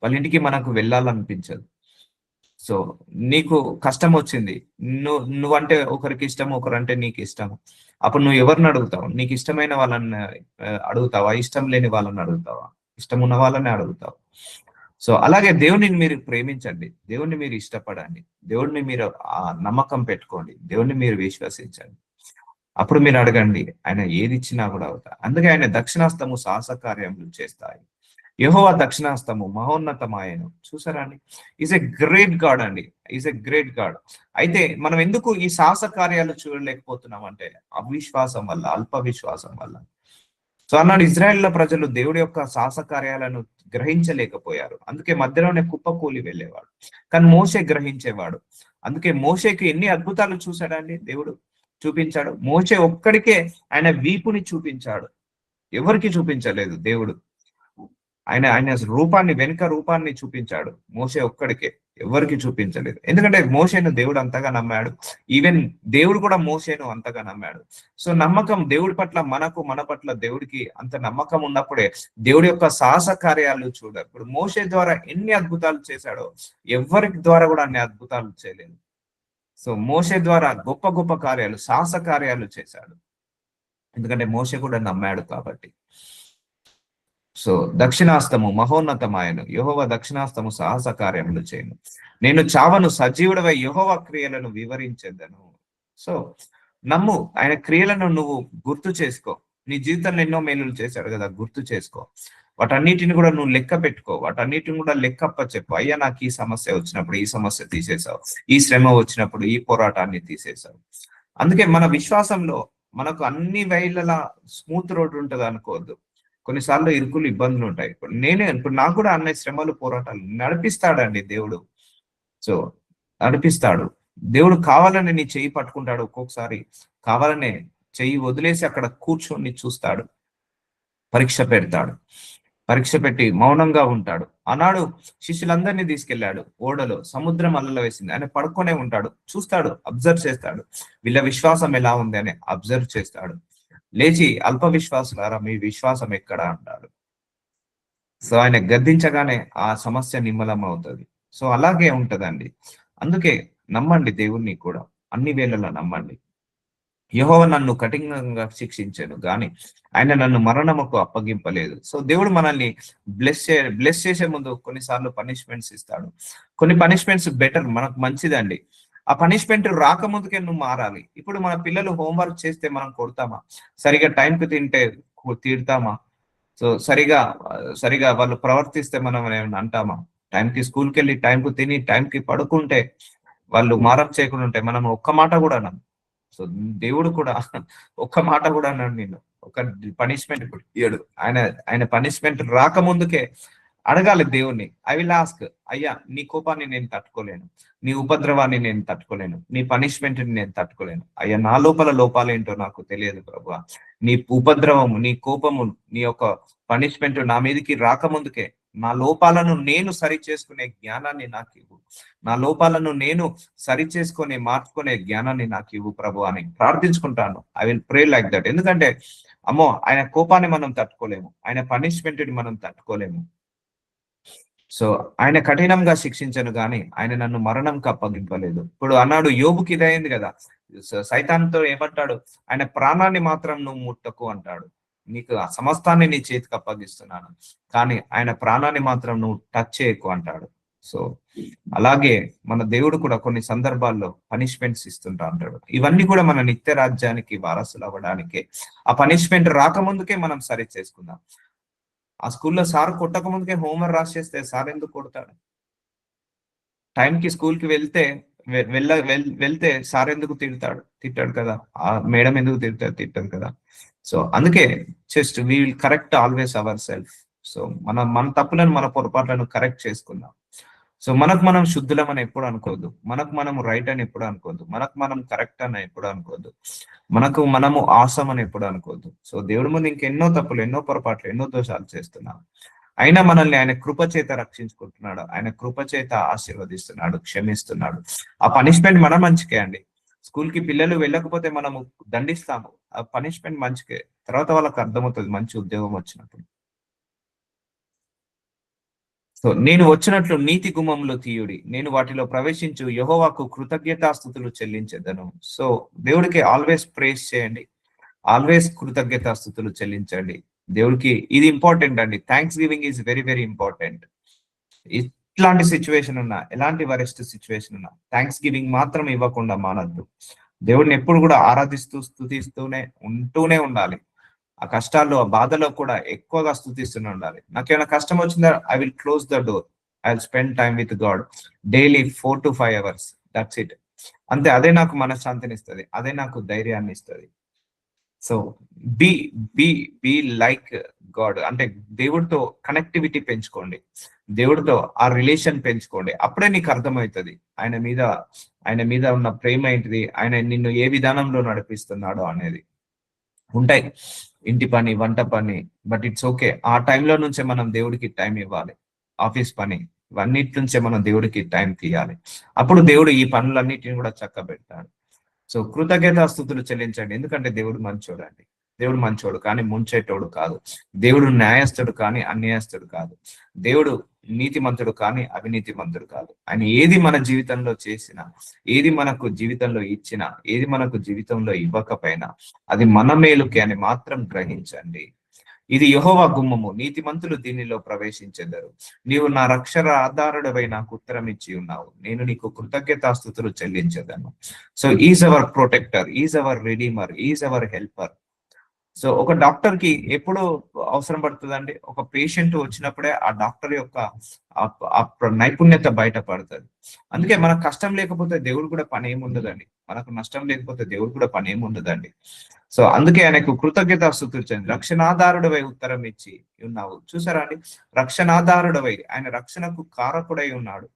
వాళ్ళ ఇంటికి మనకు వెళ్ళాలనిపించదు. సో నీకు కష్టం వచ్చింది, నువ్వంటే ఒకరికి ఇష్టం, ఒకరంటే నీకు ఇష్టము. అప్పుడు నువ్వు ఎవరిని అడుగుతావు? నీకు ఇష్టమైన వాళ్ళని అడుగుతావా, ఇష్టం లేని వాళ్ళని అడుగుతావా? ఇష్టం ఉన్న వాళ్ళని అడుగుతావు. సో అలాగే దేవుడిని మీరు ప్రేమించండి, దేవుణ్ణి మీరు ఇష్టపడండి, దేవుడిని మీరు నమ్మకం పెట్టుకోండి, దేవుణ్ణి మీరు విశ్వసించండి. అప్పుడు మీరు అడగండి, ఆయన ఏది ఇచ్చినా కూడా అవుతా. అందుకే ఆయన దక్షిణాస్తము సాహస కార్యములు చేస్తాయి. యెహోవా దక్షిణాస్తము మహోన్నతమాయను. చూసారా అండి? ఈజ్ ఎ గ్రేట్ గాడ్ అండి, ఈజ్ ఎ గ్రేట్ గాడ్. అయితే మనం ఎందుకు ఈ సాహస కార్యాలు చూడలేకపోతున్నాం అంటే అవిశ్వాసం వల్ల, అల్ప విశ్వాసం వల్ల. సో అన్నాడు, ఇజ్రాయెల్ ప్రజలు దేవుడి యొక్క సాహస కార్యాలను గ్రహించలేకపోయారు, అందుకే మధ్యలోనే కుప్పకూలి వెళ్ళేవాడు. కానీ మోషే గ్రహించేవాడు. అందుకే మోషేకి ఎన్ని అద్భుతాలు చూశాడండి దేవుడు, చూపించాడు. మోషే ఒక్కడికే ఆయన వీపుని చూపించాడు, ఎవరికి చూపించలేదు దేవుడు. ఆయన రూపాన్ని, వెనుక రూపాన్ని చూపించాడు మోషే ఒక్కడికే, ఎవరికి చూపించలేదు. ఎందుకంటే మోషేను దేవుడు అంతగా నమ్మాడు. ఈవెన్ దేవుడు కూడా మోషేను అంతగా నమ్మాడు. సో నమ్మకం దేవుడి పట్ల, మన పట్ల దేవుడికి అంత నమ్మకం ఉన్నప్పుడే దేవుడి యొక్క సాహస కార్యాలు ఇప్పుడు మోషే ద్వారా ఎన్ని అద్భుతాలు చేశాడో ఎవరి ద్వారా కూడా అన్ని అద్భుతాలు చేయలేదు. సో మోషే ద్వారా గొప్ప గొప్ప కార్యాలు, సాహస కార్యాలు చేశాడు, ఎందుకంటే మోషే కూడా నమ్మాడు కాబట్టి. సో దక్షిణాస్తము మహోన్నతమాయను, యెహోవా దక్షిణాస్తము సాహస కార్యములు చేయను. నేను చావను, సజీవుడవై యెహోవా క్రియలను వివరించేదను. సో నమ్ము, ఆయన క్రియలను నువ్వు గుర్తు చేసుకో. నీ జీవితంలో ఎన్నో మేలులు చేశాడు కదా, గుర్తు చేసుకో. వాటన్నిటిని కూడా నువ్వు లెక్క పెట్టుకో, వాటన్నిటిని కూడా లెక్కప్ప చెప్పు. అయ్యా నాకు ఈ సమస్య వచ్చినప్పుడు ఈ సమస్య తీసేసావు, ఈ శ్రమ వచ్చినప్పుడు ఈ పోరాటాన్ని తీసేసావు. అందుకే మన విశ్వాసంలో మనకు అన్ని వేళలా స్మూత్ రోడ్ ఉంటుంది అనుకోవద్దు. కొన్నిసార్లు ఇరుకులు, ఇబ్బందులు ఉంటాయి. ఇప్పుడు నాకు కూడా అన్ని శ్రమలు, పోరాటాలు నడిపిస్తాడండి దేవుడు. సో నడిపిస్తాడు దేవుడు. కావాలని నీ చెయ్యి పట్టుకుంటాడు, ఒక్కొక్కసారి కావాలనే చెయ్యి వదిలేసి అక్కడ కూర్చొని చూస్తాడు, పరీక్ష పెడతాడు, పరీక్ష పెట్టి మౌనంగా ఉంటాడు. ఆనాడు శిష్యులందరినీ తీసుకెళ్లాడు ఓడలో, సముద్రం అల్లలు వేసింది, ఆయన పడుకొనే ఉంటాడు, చూస్తాడు, అబ్జర్వ్ చేస్తాడు, వీళ్ళ విశ్వాసం ఎలా ఉంది అని అబ్జర్వ్ చేస్తాడు. లేచి అల్ప విశ్వాసులారా మీ విశ్వాసం ఎక్కడ అంటాడు. సో ఆయన గద్దించగానే ఆ సమస్య నిమ్మలం అవుతుంది. సో అలాగే ఉంటదండి. అందుకే నమ్మండి, దేవుణ్ణి కూడా అన్ని వేళలా నమ్మండి. యెహోవా నన్ను కఠినంగా శిక్షించాను గాని ఆయన నన్ను మరణముకు అప్పగింపలేదు. సో దేవుడు మనల్ని బ్లెస్ చేసే ముందు కొన్నిసార్లు పనిష్మెంట్స్ ఇస్తాడు. కొన్ని పనిష్మెంట్స్ బెటర్, మనకు మంచిదండి. ఆ పనిష్మెంట్ రాకముందుకే నువ్వు మారాలి. ఇప్పుడు మన పిల్లలు హోంవర్క్ చేస్తే మనం కొడతామా? సరిగా టైంకి తింటే తిడతామా? సో సరిగా వాళ్ళు ప్రవర్తిస్తే మనం ఏమైనా అంటామా? టైంకి స్కూల్కి వెళ్ళి టైంకి తిని టైంకి పడుకుంటే, వాళ్ళు మారం చేయకుండా ఉంటే మనం ఒక్క మాట కూడా అనం. సో దేవుడు కూడా ఒక్క మాట కూడా అన్నాడు, నేను ఒక పనిష్మెంట్ ఇయ్యడు. ఆయన పనిష్మెంట్ రాకముందుకే అడగాలి దేవుణ్ణి. ఐ విల్ ఆస్క్, అయ్యా నీ కోపాన్ని నేను తట్టుకోలేను, నీ ఉపద్రవాన్ని నేను తట్టుకోలేను, నీ పనిష్మెంట్ ని నేను తట్టుకోలేను. అయ్యా నా లోపల లోపాలేంటో నాకు తెలియదు ప్రభువా, నీ ఉపద్రవము, నీ కోపము, నీ యొక్క పనిష్మెంట్ నా మీదకి రాకముందుకే నా లోపాలను నేను సరి చేసుకునే జ్ఞానాన్ని నాకు ఇవ్వు. నా లోపాలను నేను సరి చేసుకొని మార్చుకునే జ్ఞానాన్ని నాకు ఇవ్వు ప్రభు అని ప్రార్థించుకుంటాను. I will pray like that. ఎందుకంటే అమ్మో, ఆయన కోపాన్ని మనం తట్టుకోలేము, ఆయన పనిష్మెంట్ మనం తట్టుకోలేము. సో ఆయన కఠినంగా శిక్షించను గాని ఆయన నన్ను మరణంకి అప్పగింపలేదు. ఇప్పుడు అన్నాడు, యోబుకి ఇదైంది కదా, సైతాన్తో ఏమంటాడు, ఆయన ప్రాణాన్ని మాత్రం నువ్వు ముట్టకు అంటాడు. నీకు ఆ సమస్తాన్ని నీ చేతికి అప్పగిస్తున్నాను, కానీ ఆయన ప్రాణాన్ని మాత్రం నువ్వు టచ్ చేయకు అంటాడు. సో అలాగే మన దేవుడు కూడా కొన్ని సందర్భాల్లో పనిష్మెంట్స్ ఇస్తుంటా అంటాడు. ఇవన్నీ కూడా మన నిత్య రాజ్యానికి వారసులు అవ్వడానికే. ఆ పనిష్మెంట్ రాకముందుకే మనం సరి చేసుకుందాం. ఆ స్కూల్లో సార్ కొట్టక ముందుకే హోంవర్క్ రాసేస్తే సార్ ఎందుకు కొడతాడు? టైంకి స్కూల్కి వెళ్తే సార్ ఎందుకు తిట్టాడు కదా. ఆ మేడం ఎందుకు తిట్టదు కదా. సో అందుకే just we will correct always our self. So మన తప్పులను, మన పొరపాట్లను కరెక్ట్ చేసుకుందాం. సో మనకు మనం శుద్ధులం అని ఎప్పుడు అనుకోవద్దు, మనకు మనం రైట్ అని ఎప్పుడు అనుకోవద్దు, మనకు మనం కరెక్ట్ అని ఎప్పుడు అనుకోవద్దు, మనకు మనము ఆసం అని ఎప్పుడు అనుకోవద్దు. సో దేవుడి ముందు ఇంకెన్నో తప్పులు, ఎన్నో పొరపాట్లు, ఎన్నో దోషాలు చేస్తున్నాం. అయినా మనల్ని ఆయన కృప చేత రక్షించుకుంటున్నాడు, ఆయన కృప చేత ఆశీర్వదిస్తున్నాడు, క్షమిస్తున్నాడు. ఆ పనిష్మెంట్ మన మంచికే అండి. స్కూల్ కి పిల్లలు వెళ్ళకపోతే మనము దండిస్తాము, ఆ పనిష్మెంట్ మంచికే. తర్వాత వాళ్ళకి అర్థమవుతుంది మంచి ఉద్యోగం వచ్చినప్పుడు. సో నేను వచ్చినట్లు నీతి గుమ్మంలో తీయుడి, నేను వాటిలో ప్రవేశించు యెహోవాకు కృతజ్ఞతాస్తుతులు చెల్లించేదను. సో దేవుడికి ఆల్వేస్ ప్రేస్ చేయండి, ఆల్వేస్ కృతజ్ఞతాస్తుతులు చెల్లించండి దేవుడికి. ఇది ఇంపార్టెంట్ అండి. Thanks giving is very very important. ఇట్లాంటి సిచ్యువేషన్ ఉన్నా, ఎలాంటి వరెస్ట్ సిచ్యువేషన్ ఉన్నా థ్యాంక్స్ గివింగ్ మాత్రం ఇవ్వకుండా మానద్దు. దేవుడిని ఎప్పుడు కూడా ఆరాధిస్తూ స్థుతిస్తూనే ఉంటూనే ఉండాలి. ఆ కష్టాల్లో, ఆ బాధలో కూడా ఎక్కువగా స్థుతిస్తూనే ఉండాలి. నాకేమైనా కష్టం వచ్చిందా, I will close the door, I will spend time with God daily 4 to 5 hours. That's it. అంతే. అదే నాకు మనశ్శాంతిని ఇస్తుంది, అదే నాకు ధైర్యాన్ని ఇస్తుంది. So be be be like God. అంటే దేవుడితో కనెక్టివిటీ పెంచుకోండి, దేవుడితో ఆ రిలేషన్ పెంచుకోండి. అప్పుడే నీకు అర్థమవుతుంది ఆయన మీద ఉన్న ప్రేమ ఏంటిది, ఆయన నిన్ను ఏ విధానంలో నడిపిస్తున్నాడో అనేది. ఉంటాయి ఇంటి పని, వంట పని, బట్ ఇట్స్ ఓకే. ఆ టైంలో నుంచే మనం దేవుడికి టైం ఇవ్వాలి. ఆఫీస్ పని, ఇవన్నిటి నుంచే మనం దేవుడికి టైం తీయాలి. అప్పుడు దేవుడు ఈ పనులన్నిటిని కూడా చక్కబెడతాడు. సో కృతజ్ఞతాస్తుతులు చెల్లించండి, ఎందుకంటే దేవుడు మంచోడు అండి. దేవుడు మంచోడు కానీ ముంచేటోడు కాదు. దేవుడు న్యాయస్తుడు కానీ అన్యాయస్తుడు కాదు. దేవుడు నీతిమంతుడు కానీ అవినీతిమంతుడు కాదు. ఆయన ఏది మన జీవితంలో చేసినా, ఏది మనకు జీవితంలో ఇచ్చినా, ఏది మనకు జీవితంలో ఇవ్వకపోయినా అది మన మేలుకే అని మాత్రం గ్రహించండి. ఇది యెహోవా గుమ్మము, నీతిమంతులు దీనిలో ప్రవేశించెదరు. నీవు నా రక్షణ ఆధారుడవై నాకు ఉత్తరం ఇచ్చి ఉన్నావు, నేను నీకు కృతజ్ఞతాస్తుతులు చెల్లించదను. So is our protector, is our redeemer, is our helper. So ఒక డాక్టర్ కి ఎప్పుడు అవసరం పడుతుందండి, ఒక పేషెంట్ వచ్చినప్పుడే ఆ డాక్టర్ యొక్క నైపుణ్యత బయటపడుతుంది. అందుకే మనకు కష్టం లేకపోతే దేవుడు కూడా పని ఏముండదండి, మనకు నష్టం లేకపోతే దేవుడు కూడా పని ఏముండదండి. సో అందుకే ఆయనకు కృతజ్ఞతాస్తుతులు, రక్షణాధారుడవై ఉత్తరం ఇచ్చి ఉన్నావు. చూసారా అండి, రక్షణాధారుడవై, ఆయన రక్షణకు కారకుడై ఉన్నాడు,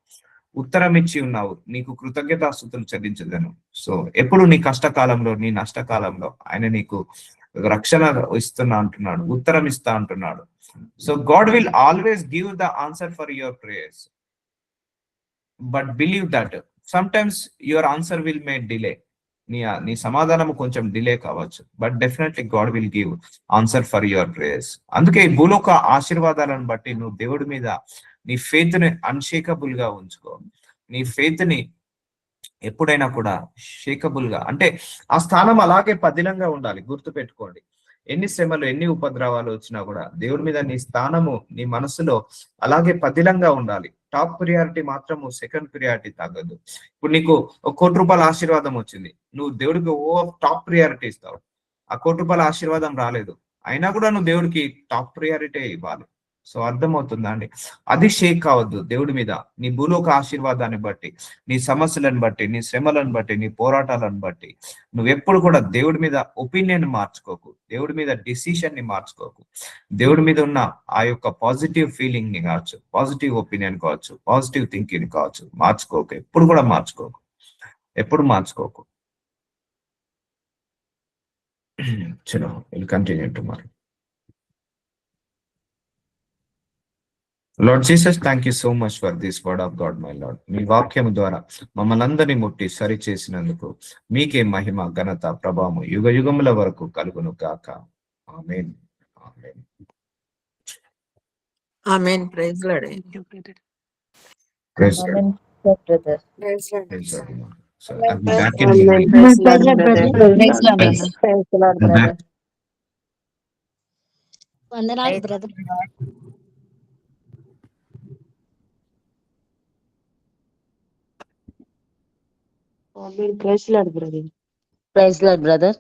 ఉత్తరం ఇచ్చి ఉన్నావు, నీకు కృతజ్ఞతాస్తుతులు చెల్లించదను. సో ఎప్పుడు నీ కష్టకాలంలో, నీ నష్టకాలంలో ఆయన నీకు రక్షణ ఇస్తున్నా అంటున్నాడు, ఉత్తరం ఇస్తా అంటున్నాడు. So God will always give the answer for your prayers, but believe that some times your answer will May delay. నీ సమాధానం కొంచెం డిలే కావచ్చు, but definitely God will give answer for your prayers. అందుకే ఈ భూలోక ఆశీర్వాదాలను బట్టి నువ్వు దేవుడి మీద నీ ఫెయిత్ ని అన్షేకబుల్ గా ఉంచుకో. నీ ఫెయిత్ ని ఎప్పుడైనా కూడా షేకబుల్ గా, అంటే ఆ స్థానం అలాగే పదిలంగా ఉండాలి. గుర్తు పెట్టుకోండి, ఎన్ని శ్రమలు, ఎన్ని ఉపద్రవాలు వచ్చినా కూడా దేవుడి మీద నీ స్థానము, నీ మనసులో అలాగే పదిలంగా ఉండాలి. టాప్ ప్రియారిటీ మాత్రము, సెకండ్ ప్రియారిటీ తగ్గదు. ఇప్పుడు నీకు ₹1,00,00,000 ఆశీర్వాదం వచ్చింది, నువ్వు దేవుడికి టాప్ ప్రియారిటీ ఇస్తావు. ఆ ₹1,00,00,000 ఆశీర్వాదం రాలేదు, అయినా కూడా నువ్వు దేవుడికి టాప్ ప్రియారిటీ ఇవ్వాలి. సో అర్థమవుతుందా అండి? అది షేక్ కావద్దు దేవుడి మీద. నీ భూలోక ఆశీర్వాదాన్ని బట్టి, నీ సమస్యలను బట్టి, నీ శ్రమలను బట్టి, నీ పోరాటాలను బట్టి నువ్వెప్పుడు కూడా దేవుడి మీద ఒపీనియన్ మార్చుకోకు, దేవుడి మీద డిసిషన్ ని మార్చుకోకు. దేవుడి మీద ఉన్న ఆ యొక్క పాజిటివ్ ఫీలింగ్ ని కావచ్చు, పాజిటివ్ ఒపీనియన్ కావచ్చు, పాజిటివ్ థింకింగ్ కావచ్చు, మార్చుకోకు. ఎప్పుడు కూడా మార్చుకోకు, ఎప్పుడు మార్చుకోకు. చలో, will continue tomorrow. Lord Jesus, thank you so much for this word of God my Lord. మీ వాక్యం ద్వారా మమ్మల్ని అందరినీ ముట్టి సరి చేసినందుకు మీకే మహిమ, ఘనత, ప్రభావం యుగ యుగముల వరకు కలుగును గాక. ఆమేన్. ఆమేన్.
ఆమేన్. Praise Lord.
Praise
Amen, brother.
Lord. So
Amen,
I'll be
praise
back in
Lord.
the
Praise Lord, brother.
Praise Lord,
Praise-
praise the Lord,
I'm
brother.
back.
వందనాలు brother.
Praise Lord brother.
Praise Lord, brother.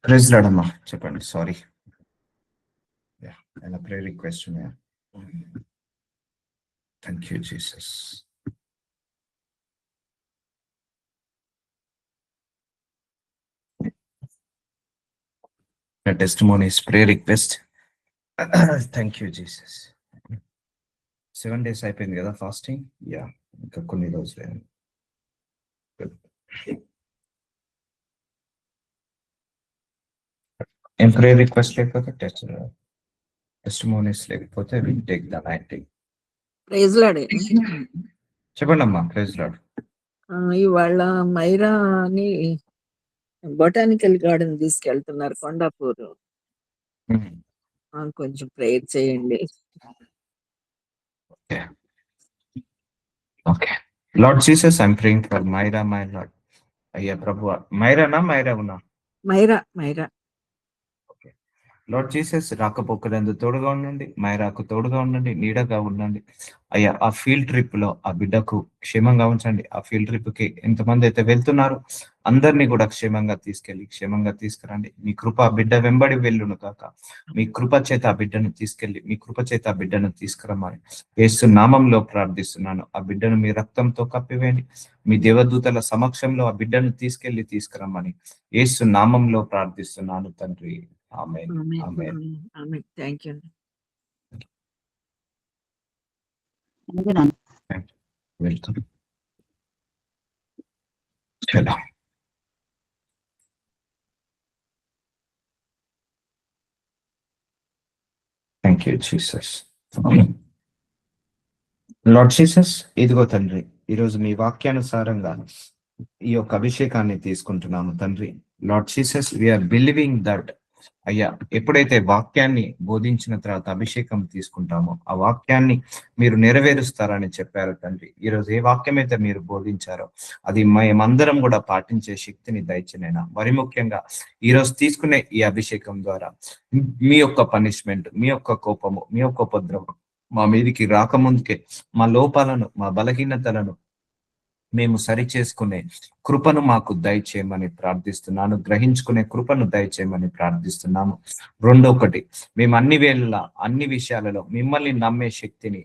Praise Lord అమ్మా, చెప్పండి. Sorry, and prayer request ఉన్నాయా? Thank you Jesus. Testimonies, prayer request. Thank you Jesus. 7 days అయిపోయింది కదా fasting? Yeah, ఇంకా కొన్ని రోజులే. ఏం ప్రేయర్ రిక్వెస్ట్ లేకపోతే టెస్టిమోనీస్ లేకపోతే will take the night.
Praise Lord.
చెప్పండి అమ్మా. Praise Lord.
ఇవాళ మైరా అని బొటానికల్ గార్డెన్ తీసుకెళ్తున్నారు కొండాపూర్. కొంచెం ప్రేయర్ చేయండి.
Okay. Lord Jesus, I'm praying for Myra, my Lord. అయ్యా ప్రభు, మైరా ఉన్నా?
మైరా.
లార్డ్ జీసస్, రాకపోకలందు తోడుగా ఉండండి, మైరాకు తోడుగా ఉండండి, నీడగా ఉండండి. అయ్యా, ఆ ఫీల్డ్ ట్రిప్ లో ఆ బిడ్డకు క్షేమంగా ఉంచండి. ఆ ఫీల్డ్ ట్రిప్ కి ఎంతమంది అయితే వెళ్తున్నారో అందరినీ కూడా క్షేమంగా తీసుకురండి. మీ కృప ఆ బిడ్డ వెంబడి వెళ్ళును కాక. మీ కృప చేత ఆ బిడ్డను తీసుకెళ్ళి, మీ కృప చేత ఆ బిడ్డను తీసుకురమ్మని యేసు నామంలో ప్రార్థిస్తున్నాను. ఆ బిడ్డను మీ రక్తంతో కప్పివేయండి. మీ దేవదూతల సమక్షంలో ఆ బిడ్డను తీసుకురమ్మని యేసు నామంలో ప్రార్థిస్తున్నాను తండ్రి. ఆమేన్. ఆమేన్.
Thank you.
వెల్కమ్. చలో. Thank you Jesus. Lord Jesus, ఇదిగో తండ్రి, ఈరోజు మీ వాక్యానుసారంగా ఈ యొక్క అభిషేకాన్ని తీసుకుంటున్నాము తండ్రి. Lord Jesus, we are believing that అయ్యా, ఎప్పుడైతే వాక్యాన్ని బోధించిన తర్వాత అభిషేకం తీసుకుంటామో ఆ వాక్యాన్ని మీరు నెరవేరుస్తారని చెప్పారు తండ్రి. ఈరోజు ఏ వాక్యం అయితే మీరు బోధించారో అది మేమందరం కూడా పాటించే శక్తిని దయచేనైనా. మరి ముఖ్యంగా ఈరోజు తీసుకునే ఈ అభిషేకం ద్వారా మీ యొక్క పనిష్మెంట్, మీ యొక్క కోపము, మీ యొక్క ఉపద్రవం మా మీదికి రాకముందుకే మా లోపాలను, మా బలహీనతలను మేము సరి చేసుకునే కృపను మాకు దయచేయమని ప్రార్థిస్తున్నాను. గ్రహించుకునే కృపను దయచేయమని ప్రార్థిస్తున్నాము. రెండొకటి, మేము అన్ని వేళలా అన్ని విషయాలలో మిమ్మల్ని నమ్మే శక్తిని,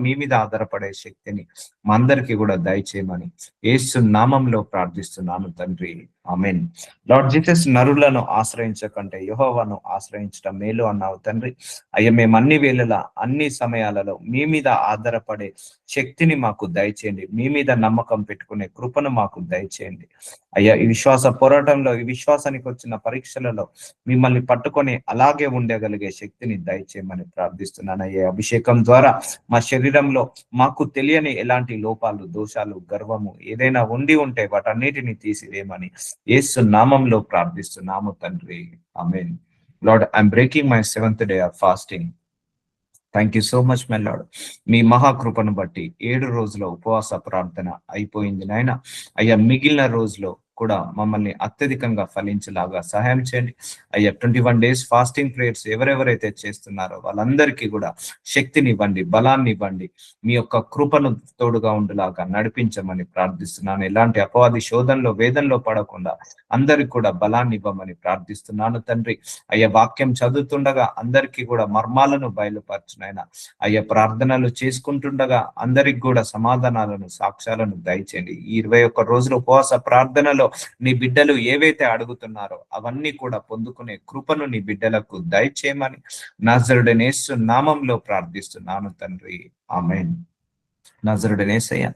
మీ మీద ఆధారపడే శక్తిని మా అందరికీ కూడా దయచేయమని యేసు నామంలో ప్రార్థిస్తున్నాను తండ్రి. ఆమేన్. లార్డ్ జీసస్, నరులను ఆశ్రయించకంటే యెహోవాను ఆశ్రయించడం మేలు అన్నావు తండ్రి. అయ్యా, మేము అన్ని వేళలా అన్ని సమయాలలో మీ మీద ఆధారపడే శక్తిని మాకు దయచేయండి. మీ మీద నమ్మకం పెట్టుకునే కృపను మాకు దయచేయండి అయ్యా. ఈ విశ్వాస పోరాటంలో, ఈ విశ్వాసానికి వచ్చిన పరీక్షలలో మిమ్మల్ని పట్టుకొని అలాగే ఉండగలిగే శక్తిని దయచేయమని ప్రార్థిస్తున్నాను. అయ్యా, అభిషేకం ద్వారా మా శరీరంలో మాకు తెలియని ఎలాంటి లోపాలు, దోషాలు, గర్వము ఏదైనా ఉండి ఉంటే వాటన్నిటిని తీసివేయమని యేసు నామంలో ప్రార్థిస్తున్నాము తండ్రి. ఆమేన్. Lord, I'm breaking my 7th day of fasting. Thank you so much my Lord. మీ మహాకృపను బట్టి 7 రోజుల ఉపవాస ప్రార్థన అయిపోయింది నాయన. అయ్యా, మిగిలిన రోజులో కూడా మమ్మల్ని అత్యధికంగా ఫలించేలాగా సహాయం చేయండి అయ్యా. 21 days ఫాస్టింగ్ ప్రేయర్స్ ఎవరెవరైతే చేస్తున్నారో వాళ్ళందరికీ కూడా శక్తిని ఇవ్వండి, బలాన్ని ఇవ్వండి, మీ యొక్క కృపను తోడుగా ఉండేలాగా నడిపించమని ప్రార్థిస్తున్నాను. ఎలాంటి అపవాది శోధనలో, వేదనలో పడకుండా అందరికి కూడా బలాన్ని ఇవ్వమని ప్రార్థిస్తున్నాను తండ్రి. అయ్యా, వాక్యం చదువుతుండగా అందరికీ కూడా మర్మాలను బయలుపరచునైనా అయ్యా. ప్రార్థనలు చేసుకుంటుండగా అందరికి కూడా సమాధానాలను, సాక్ష్యాలను దయచేయండి. ఈ 21 రోజుల ఉపవాస ప్రార్థనలో నీ బిడ్డలు ఏవైతే అడుగుతున్నారో అవన్నీ కూడా పొందుకునే కృపను నీ బిడ్డలకు దయచేయమని నజరుడైన యేసు నామంలో ప్రార్థిస్తున్నాను తండ్రి. ఆమేన్. నజరుడైన యేసయ్య,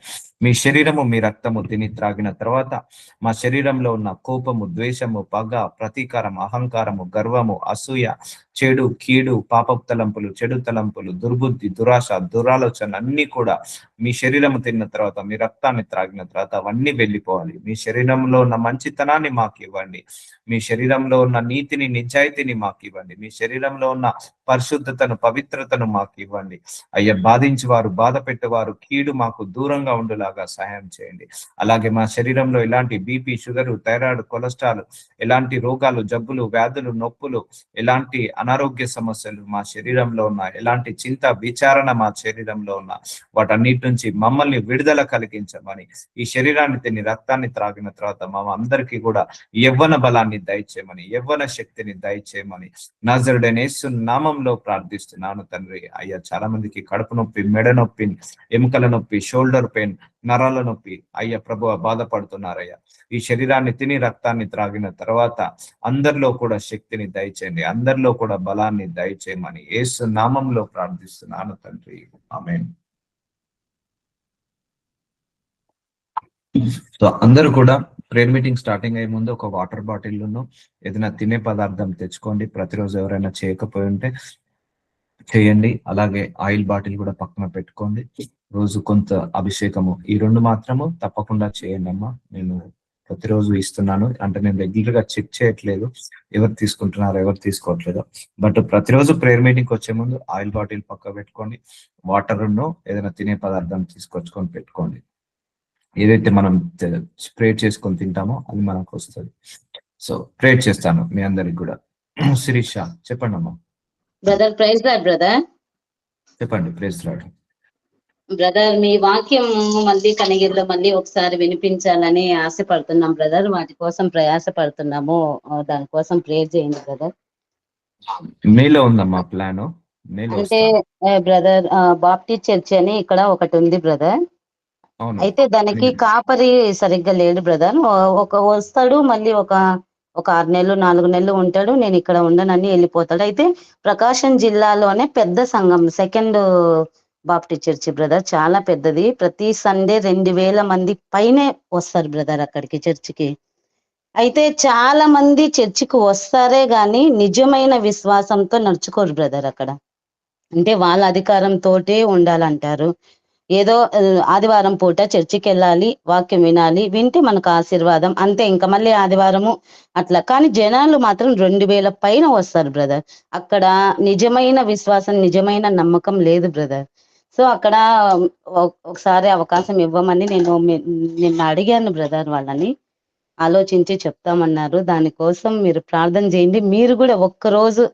మీ శరీరము, మీ రక్తము తిని త్రాగిన తర్వాత మా శరీరంలో ఉన్న కోపము, ద్వేషము, పగ, ప్రతీకారం, అహంకారము, గర్వము, అసూయ, చెడు, కీడు, పాపపు తలంపులు, చెడు తలంపులు, దుర్బుద్ధి, దురాశ, దురాలోచన అన్ని కూడా మీ శరీరము తిన్న తర్వాత, మీ రక్తాన్ని త్రాగిన తర్వాత అవన్నీ వెళ్ళిపోవాలి. మీ శరీరంలో ఉన్న మంచితనాన్ని మాకు ఇవ్వండి. మీ శరీరంలో ఉన్న నీతిని, నిజాయితీని మాకు ఇవ్వండి. మీ శరీరంలో ఉన్న పరిశుద్ధతను, పవిత్రతను మాకు ఇవ్వండి అయ్యా. బాధించేవారు, బాధ పెట్టేవారు, కీడు మాకు దూరంగా ఉండేలాగా సహాయం చేయండి. అలాగే మా శరీరంలో ఎలాంటి బీపీ, షుగర్, థైరాయిడ్, కొలెస్ట్రాల్, ఎలాంటి రోగాలు, జబ్బులు, వ్యాధులు, నొప్పులు, ఎలాంటి అనారోగ్య సమస్యలు మా శరీరంలో ఉన్న, ఎలాంటి చింత, విచారణ మా శరీరంలో ఉన్న వాటన్నిటి నుంచి మమ్మల్ని విడుదల కలిగించమని, ఈ శరీరాన్ని తిని రక్తాన్ని త్రాగిన తర్వాత మా అందరికీ కూడా యవ్వన బలాన్ని దయచేయమని, యవ్వన శక్తిని దయచేయమని నజరుడైన యేసు నామంలో ప్రార్థిస్తున్నాను తండ్రి. అయ్యా, చాలా మందికి కడుపు నొప్పి, మెడ నొప్పి, ఎముకల నొప్పి, షోల్డర్ పెయిన్, నరాల నొప్పి అయ్యా ప్రభువా బాధపడుతున్నారయ్యా. ఈ శరీరాన్ని తిని రక్తాన్ని త్రాగిన తర్వాత అందరిలో కూడా శక్తిని దయచేయండి, అందరిలో కూడా బలాన్ని దయచేయమని యేసు నామంలో ప్రార్థిస్తున్నాను తండ్రి. ఆమేన్. సో అందరూ కూడా ప్రేయర్ మీటింగ్ స్టార్టింగ్ అయ్యే ముందు ఒక వాటర్ బాటిల్ను ఏదైనా తినే పదార్థం తెచ్చుకోండి. ప్రతిరోజు ఎవరైనా చేయకపోయి ఉంటే చేయండి. అలాగే ఆయిల్ బాటిల్ కూడా పక్కన పెట్టుకోండి. రోజు కొంత అభిషేకము, ఈ 2 మాత్రము తప్పకుండా చేయండి అమ్మా. నేను ప్రతిరోజు ఇస్తున్నాను, అంటే నేను రెగ్యులర్ గా చెక్ చేయట్లేదు ఎవరు తీసుకుంటున్నారో ఎవరు తీసుకోవట్లేదో. బట్ ప్రతిరోజు ప్రేయర్ మీటింగ్ వచ్చే ముందు ఆయిల్ బాటిల్ పక్క పెట్టుకోండి, వాటర్ను ఏదైనా తినే పదార్థం తీసుకొచ్చుకొని పెట్టుకోండి. ఏదైతే మనం స్ప్రే చేసుకొని తింటామో అది మనకు వస్తుంది. సో ప్రే చేస్తాను మీ అందరికి కూడా. శిరీష చెప్పండి అమ్మా.
Brother, praise Lord brother.
చెప్పండి. ప్రైజ్ లార్డ్
బ్రదర్, మీ వాక్యం మళ్ళీ కనిగిరిలో మళ్ళీ ఒకసారి వినిపించాలని ఆశపడుతున్నాం బ్రదర్. వాటి కోసం ప్రయాస పడుతున్నాము. దానికోసం ప్రేర్ చేయండి బ్రదర్.
మేలో ఉందమ్మా ప్లాన్.
అంటే బ్రదర్, బాప్టిస్ట్ చర్చ్ అని ఇక్కడ ఒకటి ఉంది బ్రదర్. అయితే దానికి కాపరి సరిగ్గా లేడు బ్రదర్. ఒక వస్తాడు, మళ్ళీ ఒక 6 నెలలు 4 నెలలు ఉంటాడు, నేను ఇక్కడ ఉండనని వెళ్ళిపోతాడు. అయితే ప్రకాశం జిల్లాలోనే పెద్ద సంఘం, 2nd బాప్టిస్ట్ చర్చి బ్రదర్, చాలా పెద్దది. ప్రతి సండే 2000 మంది పైనే వస్తారు బ్రదర్ అక్కడికి చర్చికి. అయితే చాలా మంది చర్చికి వస్తారే గాని నిజమైన విశ్వాసంతో నడుచుకోరు బ్రదర్ అక్కడ. అంటే వాళ్ళ అధికారంతోటే ఉండాలంటారు. ఏదో ఆదివారం పూట చర్చికి వెళ్ళాలి, వాక్యం వినాలి, వింటే మనకు ఆశీర్వాదం అంతే. ఇంకా మళ్ళీ ఆదివారము అట్లా. కానీ జనాలు మాత్రం 2000 పైన వస్తారు బ్రదర్. అక్కడ నిజమైన విశ్వాసం, నిజమైన నమ్మకం లేదు బ్రదర్. సో అక్కడ ఒకసారి అవకాశం ఇవ్వమని నిన్న అడిగాను బ్రదర్. వాళ్ళని ఆలోచించి చెప్తామన్నారు. దానికోసం మీరు ప్రార్థన చేయండి. మీరు కూడా ఒక్కరోజు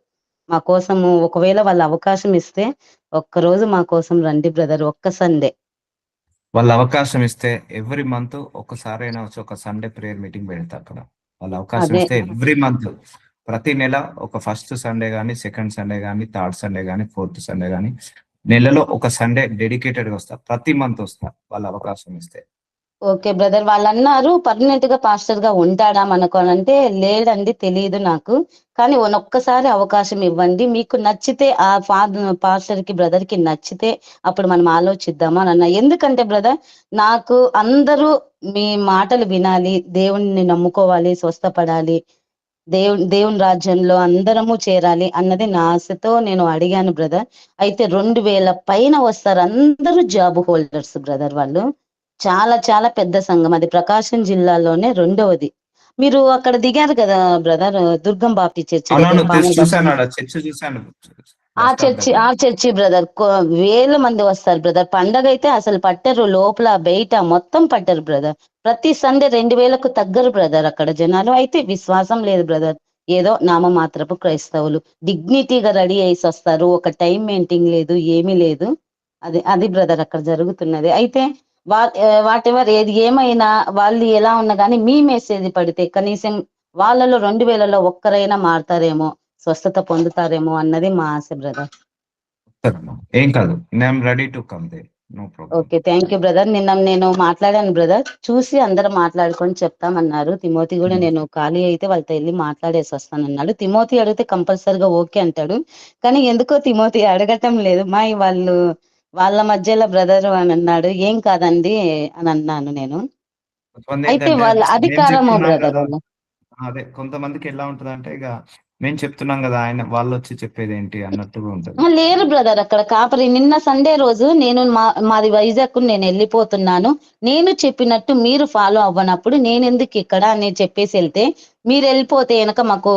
మా కోసము, ఒకవేళ వాళ్ళ అవకాశం ఇస్తే ఒక్కరోజు మా కోసం రండి బ్రదర్. ఒక్క సండే
వాళ్ళ అవకాశం ఇస్తే ఎవ్రీ మంత్ ఒకసారైనా వచ్చి ఒక సండే ప్రేయర్ మీటింగ్ పెడతా అక్కడ. వాళ్ళ అవకాశం
అదే
ఇస్తే ఎవ్రీ మంత్, ప్రతి నెల ఒక ఫస్ట్ సండే కానీ, సెకండ్ సండే కానీ, థర్డ్ సండే కానీ, ఫోర్త్ సండే కానీ, నెలలో ఒక సండే డెడికేటెడ్ గా వస్తా. ప్రతి మంత్ వస్తా వాళ్ళ అవకాశం ఇస్తే.
Okay brother. వాళ్ళు అన్నారు పర్మనెంట్ గా పాస్టర్ గా ఉంటాడా మనకు అని అంటే, లేదండి తెలియదు నాకు, కానీ ఒక్కసారి అవకాశం ఇవ్వండి, మీకు నచ్చితే ఆ పాస్టర్ కి బ్రదర్ కి నచ్చితే అప్పుడు మనం ఆలోచిద్దామా అని అన్నా. ఎందుకంటే బ్రదర్, నాకు అందరూ మీ మాటలు వినాలి, దేవుణ్ణి నమ్ముకోవాలి, స్వస్థపడాలి, దేవుని రాజ్యంలో అందరము చేరాలి అన్నది నా ఆశతో నేను అడిగాను బ్రదర్. అయితే 2000 పైన వస్తారు, అందరూ జాబ్ హోల్డర్స్ బ్రదర్. వాళ్ళు చాలా చాలా పెద్ద సంఘం, అది ప్రకాశం జిల్లాలోనే రెండవది. మీరు అక్కడ దిగారు కదా బ్రదర్, దుర్గం బాప్టి చర్చి దగ్గర
అవునవును,
పాము
చూసాను, ఆడ చర్చ్ చూసాను.
ఆ చర్చి బ్రదర్. వేల మంది వస్తారు బ్రదర్. పండగ అయితే అసలు పట్టరు, లోపల బయట మొత్తం పట్టరు బ్రదర్. ప్రతి సండే 2000కు తగ్గరు బ్రదర్ అక్కడ జనాలు. అయితే విశ్వాసం లేదు బ్రదర్, ఏదో నామమాత్రపు క్రైస్తవులు. డిగ్నిటీగా రెడీ అయ్యి వస్తారు, ఒక టైం మెయింటైన్ లేదు, ఏమీ లేదు. అది బ్రదర్ అక్కడ జరుగుతున్నది. అయితే వాటెవర్ ఏది ఏమైనా, వాళ్ళు ఎలా ఉన్నా కానీ మీ మెసేజ్ పడితే కనీసం వాళ్ళలో 2000లో ఒక్కరైనా మారతారేమో, స్వస్థత పొందుతారేమో అన్నది మా ఆశ బ్రదర్.
ఏం కాదు, నేను ready to come there, no problem.
Okay, thank you brother. నిన్న నేను మాట్లాడాను బ్రదర్, చూసి అందరం మాట్లాడుకొని చెప్తామన్నారు. తిమోతి కూడా నేను ఖాళీ అయితే వాళ్ళతో వెళ్ళి మాట్లాడేసి వస్తానన్నాడు. తిమోతి అడిగితే కంపల్సరిగా ఓకే అంటాడు, కానీ ఎందుకో తిమోతి అడగటం లేదు. వాళ్ళ మధ్యలో బ్రదర్ అని అన్నాడు. ఏం కాదండి అని అన్నాను నేను. అయితే వాళ్ళ అధికారము బ్రదర్ వాళ్ళు.
అదే కొంతమందికి ఎలా ఉంటది అంటే, ఇక మేము చెప్తున్నాం కదా, ఆయన వాళ్ళు వచ్చి చెప్పేది ఏంటి అన్నట్టుగా ఉంటది.
లేరు బ్రదర్ అక్కడ కాపరి. నిన్న సండే రోజు నేను మాది వైజాగ్, నేను వెళ్ళిపోతున్నాను, నేను చెప్పినట్టు మీరు ఫాలో అవ్వనప్పుడు నేను ఎందుకు ఇక్కడ అని చెప్పేసి వెళ్తే, మీరు వెళ్ళిపోతే కనుక మాకు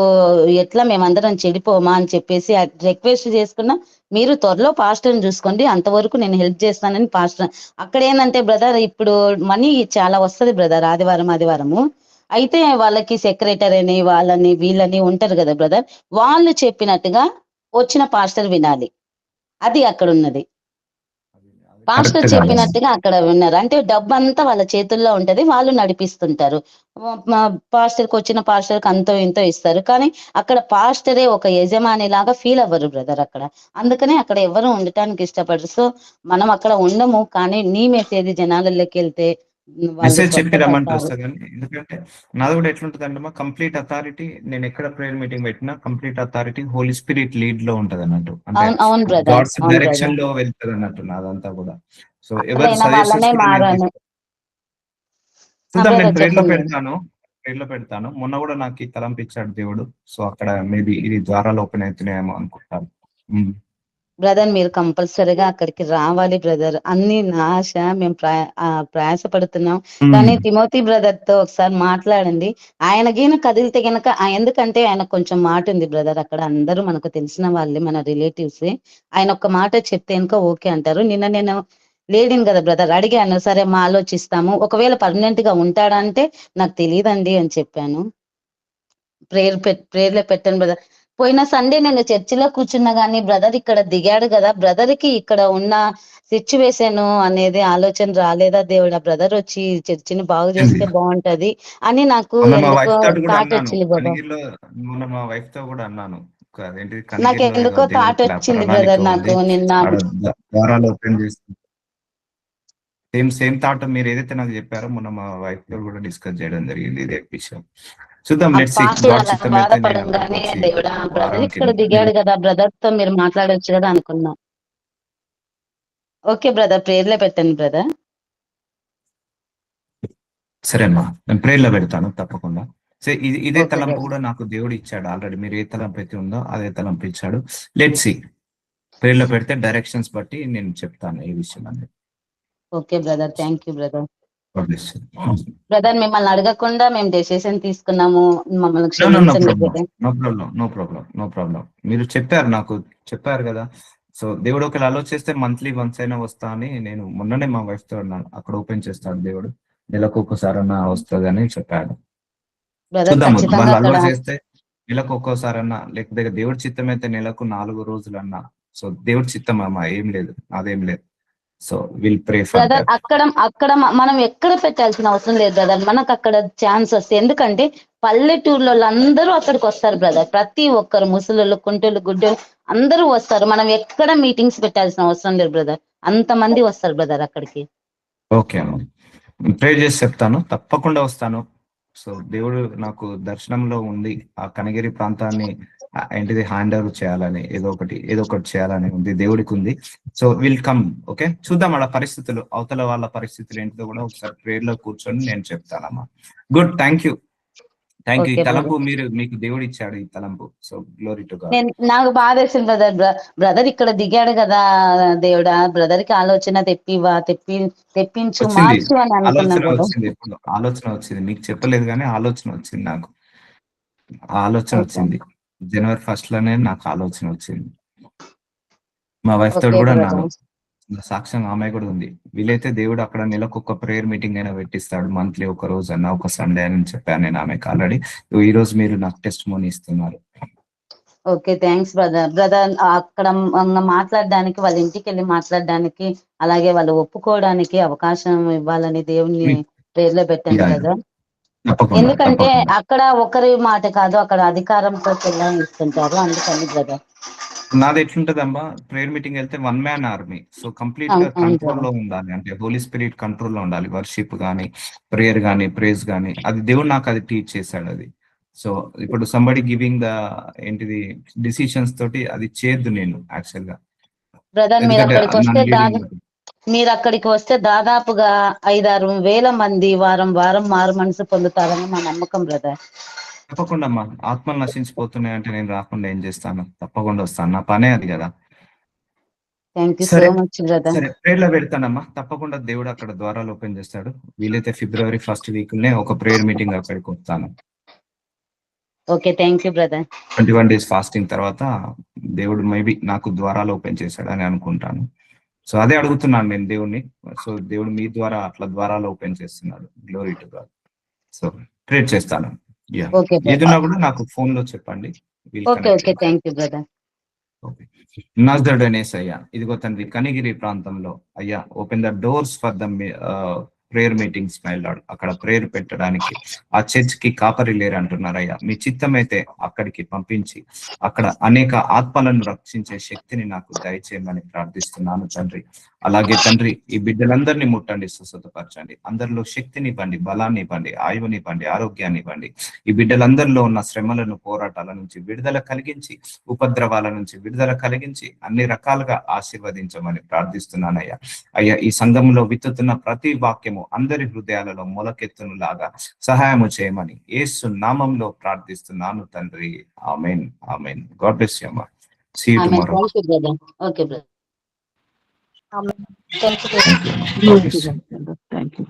ఎట్లా, మేమందరం చెడిపోమా అని చెప్పేసి రిక్వెస్ట్ చేసుకున్నా. మీరు త్వరలో పాస్టర్ని చూసుకోండి, అంతవరకు నేను హెల్ప్ చేస్తానని పాస్టర్. అక్కడ ఏంటంటే బ్రదర్, ఇప్పుడు మనీ చాలా వస్తుంది బ్రదర్ ఆదివారము. అయితే వాళ్ళకి సెక్రటరీ అని వాళ్ళని వీళ్ళని ఉంటారు కదా బ్రదర్, వాళ్ళు చెప్పినట్టుగా వచ్చిన పాస్టర్ వినాలి. అది అక్కడ ఉన్నది. పాస్టర్ చెప్పినట్టుగా అక్కడ విన్నారు అంటే డబ్బు అంతా వాళ్ళ చేతుల్లో ఉంటది, వాళ్ళు నడిపిస్తుంటారు. పాస్టర్కి వచ్చిన పాస్టర్కి అంతో ఇంతో ఇస్తారు, కానీ అక్కడ పాస్టరే ఒక యజమాని లాగా ఫీల్ అవ్వరు బ్రదర్ అక్కడ. అందుకనే అక్కడ ఎవరు ఉండటానికి ఇష్టపడరు. సో మనం అక్కడ ఉండము, కానీ నీ మెసేజ్ జనాలలోకి వెళ్తే
మెసేజ్ చెప్పి రమ్మంటే వస్తా. కానీ ఎందుకంటే నాది కూడా ఎట్లుంటది అంటే, కంప్లీట్ అథారిటీ, నేను ఎక్కడ ప్రేయర్ మీటింగ్ పెట్టినా complete authority Holy Spirit lead లో ఉంటది అన్నట్టు. అంటే గాడ్స్ డైరెక్షన్ లో వెళ్తది అన్నట్టు నాదంతా కూడా. సో ఎవరు సజెషన్స్ చూద్దాం, నేను ప్రేయర్ లో పెడతాను. మొన్న కూడా నాకు ఈ తలంపు ఇచ్చాడు దేవుడు. సో అక్కడ మేబీ ఇది ద్వారాలు ఓపెన్ అవుతున్నాయేమో అనుకుంటాను.
బ్రదర్ మీరు కంపల్సరీగా అక్కడికి రావాలి బ్రదర్. అన్ని నా ఆశ, మేము ప్రయాసపడుతున్నాం. కానీ తిమోతి బ్రదర్ తో ఒకసారి మాట్లాడండి. ఆయన గీన కదిలితే గనక, ఎందుకంటే ఆయన కొంచెం మాట ఉంది బ్రదర్ అక్కడ. అందరూ మనకు తెలిసిన వాళ్ళే, మన రిలేటివ్స్. ఆయన ఒక్క మాట చెప్తే కనుక ఓకే అంటారు. నిన్న నేను లేడీని కదా బ్రదర్, అడిగాను, సరే మా ఆలోచిస్తాము, ఒకవేళ పర్మనెంట్ గా ఉంటాడంటే నాకు తెలియదండి అని చెప్పాను. ప్రేయర్లో పెట్టాను బ్రదర్. పోయిన సండే నేను చర్చిలో కూర్చున్నా గానీ బ్రదర్ ఇక్కడ దిగాడు కదా, బ్రదర్ కి ఇక్కడ ఉన్న సిచ్యువేషన్ అనేది ఆలోచన రాలేదా దేవుడా, బ్రదర్ వచ్చి చర్చిని బాగు చేస్తే బాగుంటది అని నాకు ఎందుకో థాట్ వచ్చింది బ్రదర్. నాకు ఎందుకో థాట్ వచ్చింది బ్రదర్ నాకు నిన్న.
సేమ్ థాట్ మీరు ఏదైతే నాకు చెప్పారో మొన్న మా వైఫ్ తో కూడా డిస్కస్ చేయడం జరిగింది ఇదే విషయం. చూద్దాం,
బాధపడంగానే దేవుడా బ్రదర్ ఇక్కడ దిగాడు కదా, బ్రదర్ తో మీరు మాట్లాడొచ్చు కదా అనుకున్నా. ఓకే బ్రదర్, ప్రేయర్లో పెట్టండి బ్రదర్.
సరే అమ్మా, నేను ప్రేయర్లో పెడతాను తప్పకుండా. ఇదే తలంపు కూడా నాకు దేవుడు ఇచ్చాడు ఆల్రెడీ. మీరు ఏ తలంపు అయితే ఉందో అదే తలంపు ఇచ్చాడు. లెట్స్ సీ, ప్రేయర్లో పెడితే డైరెక్షన్స్ బట్టి నేను చెప్తాను ఏ విషయం అనేది.
Okay brother, thank you brother.
God bless you.
Brother మిమ్మల్ని అడగకుండా మేము డెసిషన్ తీసుకున్నాము, మమ్మల్ని
No, no, no
క్షమించండి
problem.
Brother.
No problem. No problem. No problem. మీరు చెప్పారు, నాకు చెప్పారు కదా. సో దేవుడు ఒకవేళ అలో చేస్తే మంత్లీ వన్స్ అయినా వస్తా అని నేను మొన్ననే మా వైఫ్ తో అన్నాను. అక్కడ ఓపెన్ చేస్తాడు దేవుడు, నెలకు ఒక్కసారన్నా వస్తుంది అని చెప్పాడు.
బ్రదర్
చూద్దాము,
ఖచ్చితంగా
వాళ్ళు అలో
అక్కడ
చేస్తే నెలకు ఒక్కోసారన్నా, లేకపోతే దేవుడి చిత్తం అయితే నెలకు 4 రోజులన్నా. సో దేవుడి చిత్తం అమ్మా, ఏం లేదు, అదేం లేదు. So will pray for
brother
that.
అక్కడ మనం ఎక్కడ పెట్టాల్సిన అవసరం లేదు బ్రదర్, మనకు అక్కడ ఛాన్స్ వస్తుంది. ఎందుకంటే పల్లెటూరులో అందరూ అక్కడికి వస్తారు బ్రదర్, ప్రతి ఒక్కరు ముసలు కుంటలు గుడ్డలు అందరూ వస్తారు. మనం ఎక్కడ మీటింగ్స్ పెట్టాల్సిన అవసరం లేదు బ్రదర్, అంతమంది వస్తారు బ్రదర్ అక్కడికి.
ఓకే అమ్మ, ప్రే చేసి చెప్తాను, తప్పకుండా వస్తాను. సో దేవుడు నాకు దర్శనంలో ఉంది, ఆ కనగిరి ప్రాంతాన్ని ఏంటిది హ్యాండ్ ఓవర్ చేయాలని, ఏదో ఒకటి చేయాలని ఉంది, దేవుడికి ఉంది. So will come. ఓకే, చూద్దాం ఆడ పరిస్థితులు, అవతల వాళ్ళ పరిస్థితులు ఏంటిదో కూడా ఒకసారి ప్రేయర్ లో కూర్చొని నేను చెప్తానమ్మా. Good, thank you. ఈ
ఓకే
తలంపు
బ్రదర్,
మీకు దేవుడు ఇచ్చాడు, ఈ తలంపు. So glory to God.
నాకు బాధ వేసింది బ్రదర్. బ్రదర్ ఇక్కడ దిగాడు కదా దేవుడా, బ్రదర్ కి ఆలోచన తెప్పించు
వచ్చింది,
మార్చు అని అనుకున్నా
ఆలోచన
బ్రదర్.
వచ్చింది, ఎప్పుడు ఆలోచన వచ్చింది, మీకు చెప్పలేదు కానీ ఆలోచన వచ్చింది నాకు. ఆ ఆలోచన
ఓకే
వచ్చింది జనవరి 1 లోనే నాకు ఆలోచన వచ్చింది. మా వైఫ్ తోడు
ఓకే
కూడా అన్నాను,
బ్రదర్.
సాక్ష్యం ఆమె కూడా ఉంది. వీలైతే దేవుడు అక్కడ నెలకు ఒక ప్రేయర్ మీటింగ్ అయినా పెట్టిస్తాడు, మంత్లీ ఒక రోజు అన్న, ఒక సండే అని చెప్పాను నేను ఆమెకు ఆల్రెడీ. ఈ రోజు మీరు నాకు టెస్ట్ మోని ఇస్తున్నారు.
Okay thanks brother. అక్కడ మాట్లాడడానికి, వాళ్ళ ఇంటికి వెళ్ళి మాట్లాడడానికి, అలాగే వాళ్ళు ఒప్పుకోవడానికి అవకాశం ఇవ్వాలని దేవుని పేర్లో పెట్టాను
యా,
బ్రదర్.
తప్పకుండా
ఎందుకంటే
తప్పకుండా.
అక్కడ ఒకరి మాట కాదు, అక్కడ అధికారంతో ఇస్తుంటారు, అందుకని బ్రదర్.
నాది ఎట్లుంటదమ్మా, ప్రేయర్ మీటింగ్ వెళ్తే 1 మ్యాన్ ఆర్మీ. సో కంప్లీట్ గా
అవును
కంట్రోల్లో
బ్రదర్.
ఉండాలి, అంటే హోలీ స్పిరిట్ కంట్రోల్లో ఉండాలి. వర్షిప్ గానీ, ప్రేయర్ గానీ, ప్రేజ్ గానీ, అది దేవుడు నాకు అది టీచ్ చేశాడు అది. సో ఇప్పుడు సంబడి గివింగ్ ద ఏంటిది డిసిషన్స్ తోటి అది చేయొద్దు నేను యాక్చువల్ గా,
బ్రదర్
ఎందుకంటే నన్ను లీడింగ్.
మీరు అక్కడికి వస్తే దాదాపుగా 5-6 వేల మంది వారం వారం మారు మనసు పొందుతారని మా నమ్మకం బ్రదర్.
తప్పకుండా అమ్మా, ఆత్మలు నశించిపోతున్నాయి అంటే నేను రాకుండా ఏం చేస్తాను, తప్పకుండా వస్తాను, నా పనే అది కదా.
థ్యాంక్ యూ సో
సరే
మచ్ బ్రదర్.
సరే, ప్రేయర్ లో పెడతానమ్మా, తప్పకుండా దేవుడు అక్కడ ద్వారాలు ఓపెన్ చేస్తాడు. వీలైతే ఫిబ్రవరి 1st వీక్ ఒక ప్రేయర్ మీటింగ్ అక్కడికి వస్తాను.
Okay thank you brother.
21 days fasting తర్వాత దేవుడు మేబీ నాకు ద్వారాలు ఓపెన్ చేశాడు అని అనుకుంటాను. సో అదే అడుగుతున్నాను నేను దేవుణ్ణి. సో దేవుడు మీ ద్వారా అట్లా ద్వారాలు ఓపెన్ చేస్తున్నాడు. Glory to God. So prayer చేస్తాను. యా,
ఓకే
ఏదున్నా
బ్రదర్.
కూడా నాకు ఫోన్ లో చెప్పండి. Will
okay
connect.
Okay thank you brother.
నజరుడనేసి అయ్యా, ఇదిగో తండ్రి, కనిగిరి ప్రాంతంలో అయ్యా, open the doors for the prayer meetings my Lord. అక్కడ ప్రేయర్ పెట్టడానికి ఆ చర్చ్ కి కాపరి లేరు అంటున్నారయ్యా. మీ చిత్తం అయితే అక్కడికి పంపించి అక్కడ అనేక ఆత్మలను రక్షించే శక్తిని నాకు దయచేయమని ప్రార్థిస్తున్నాను తండ్రి. అలాగే తండ్రి, ఈ బిడ్డలందరినీ ముట్టండి, స్వస్థతపరచండి, అందరిలో శక్తిని ఇవ్వండి, బలాన్ని ఇవ్వండి, ఆయువుని ఇవ్వండి, ఆరోగ్యాన్ని ఇవ్వండి. ఈ బిడ్డలందరిలో ఉన్న శ్రమలను, పోరాటాల నుంచి విడుదల కలిగించి, ఉపద్రవాల నుంచి విడుదల కలిగించి అన్ని రకాలుగా ఆశీర్వదించమని ప్రార్థిస్తున్నానయ్యా. అయ్యా, ఈ సంఘంలో విత్తుతున్న ప్రతి వాక్యము అందరి హృదయాలలో మొలకెత్తును లాగా సహాయము చేయమని యేసు నామంలో ప్రార్థిస్తున్నాను తండ్రి. ఆమేన్, ఆమేన్. గాడ్ బ్లెస్ యు అమ్మా. See you tomorrow.
Thank you brother. Okay brother. Thank you.
Thank you అమ్మా. God bless you.
Thank you.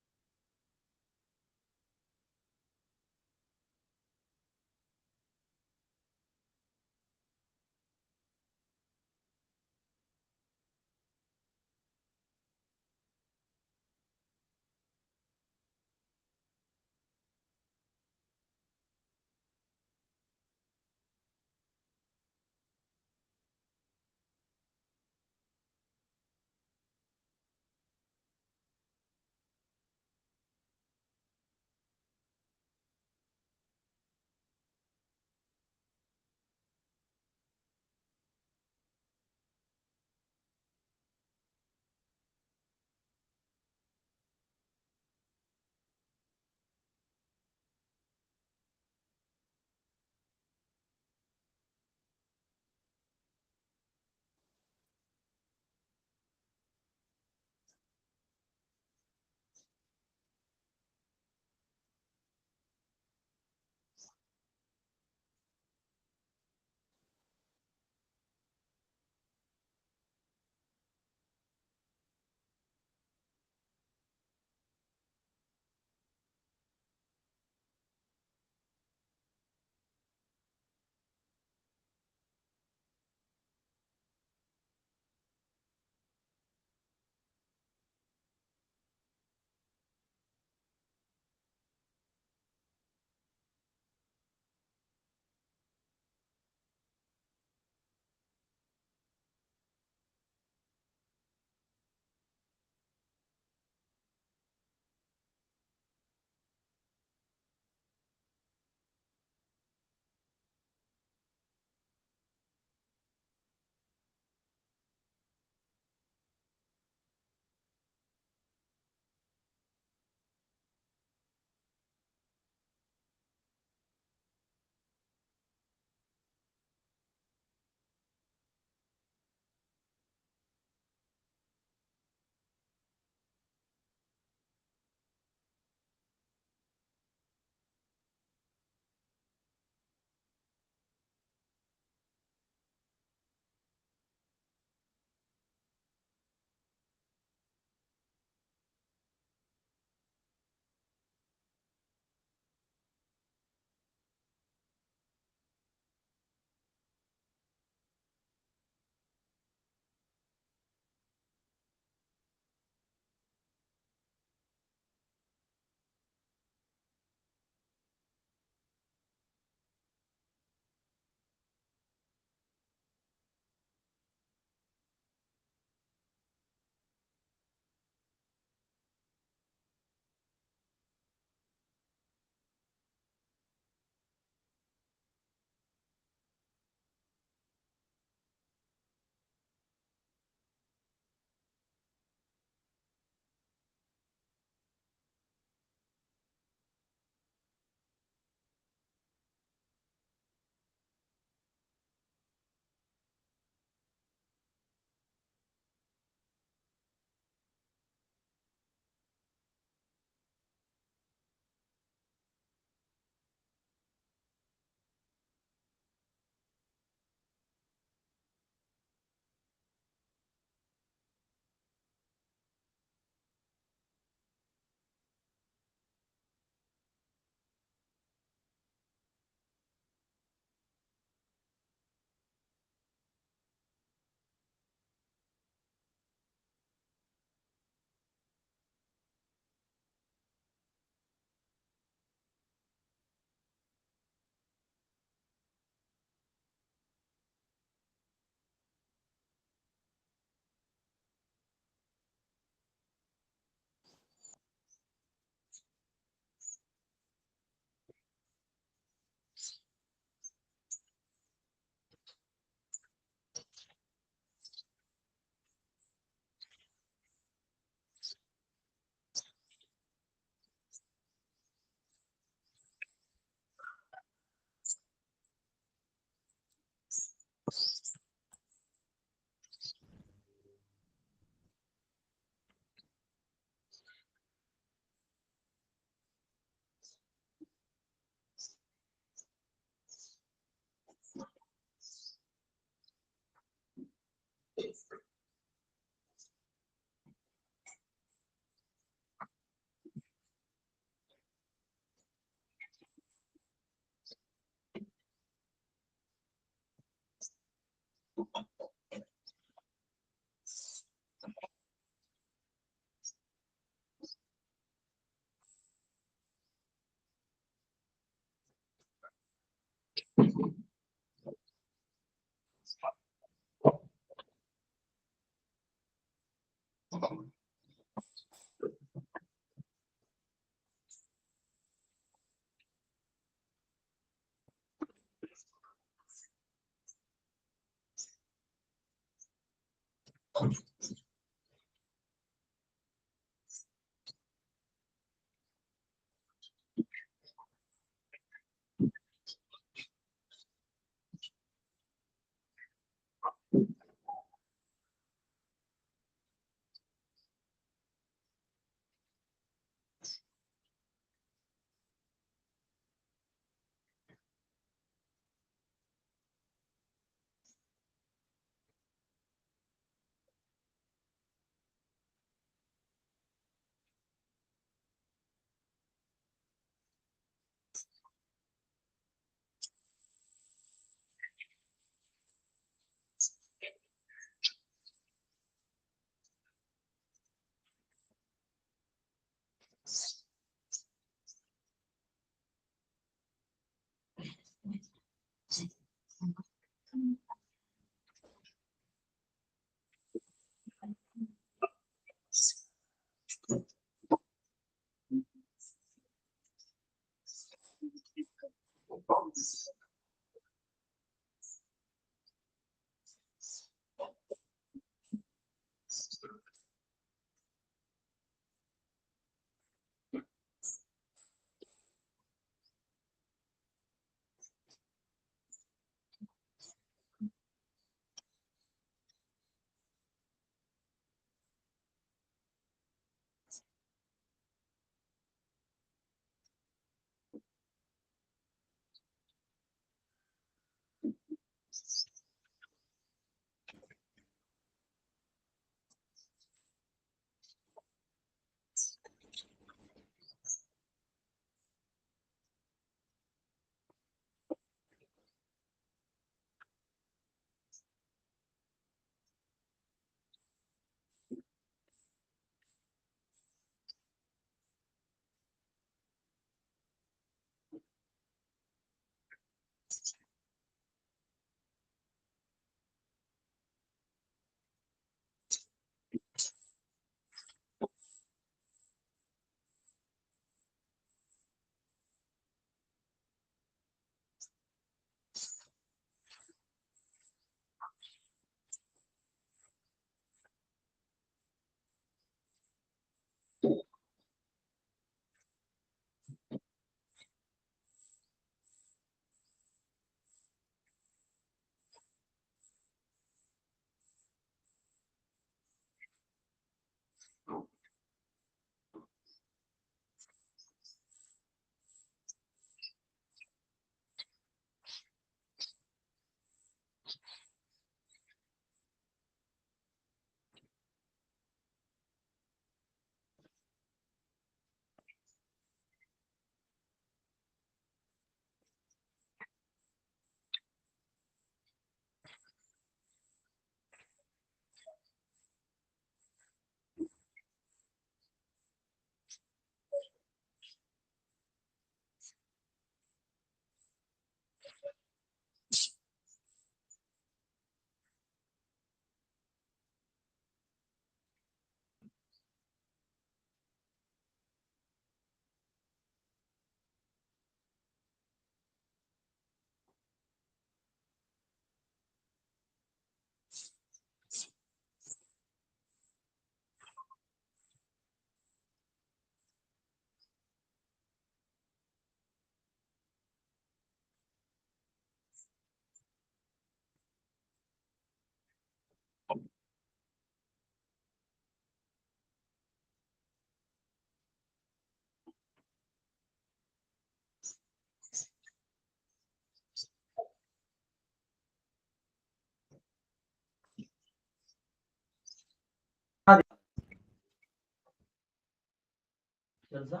తెలుసా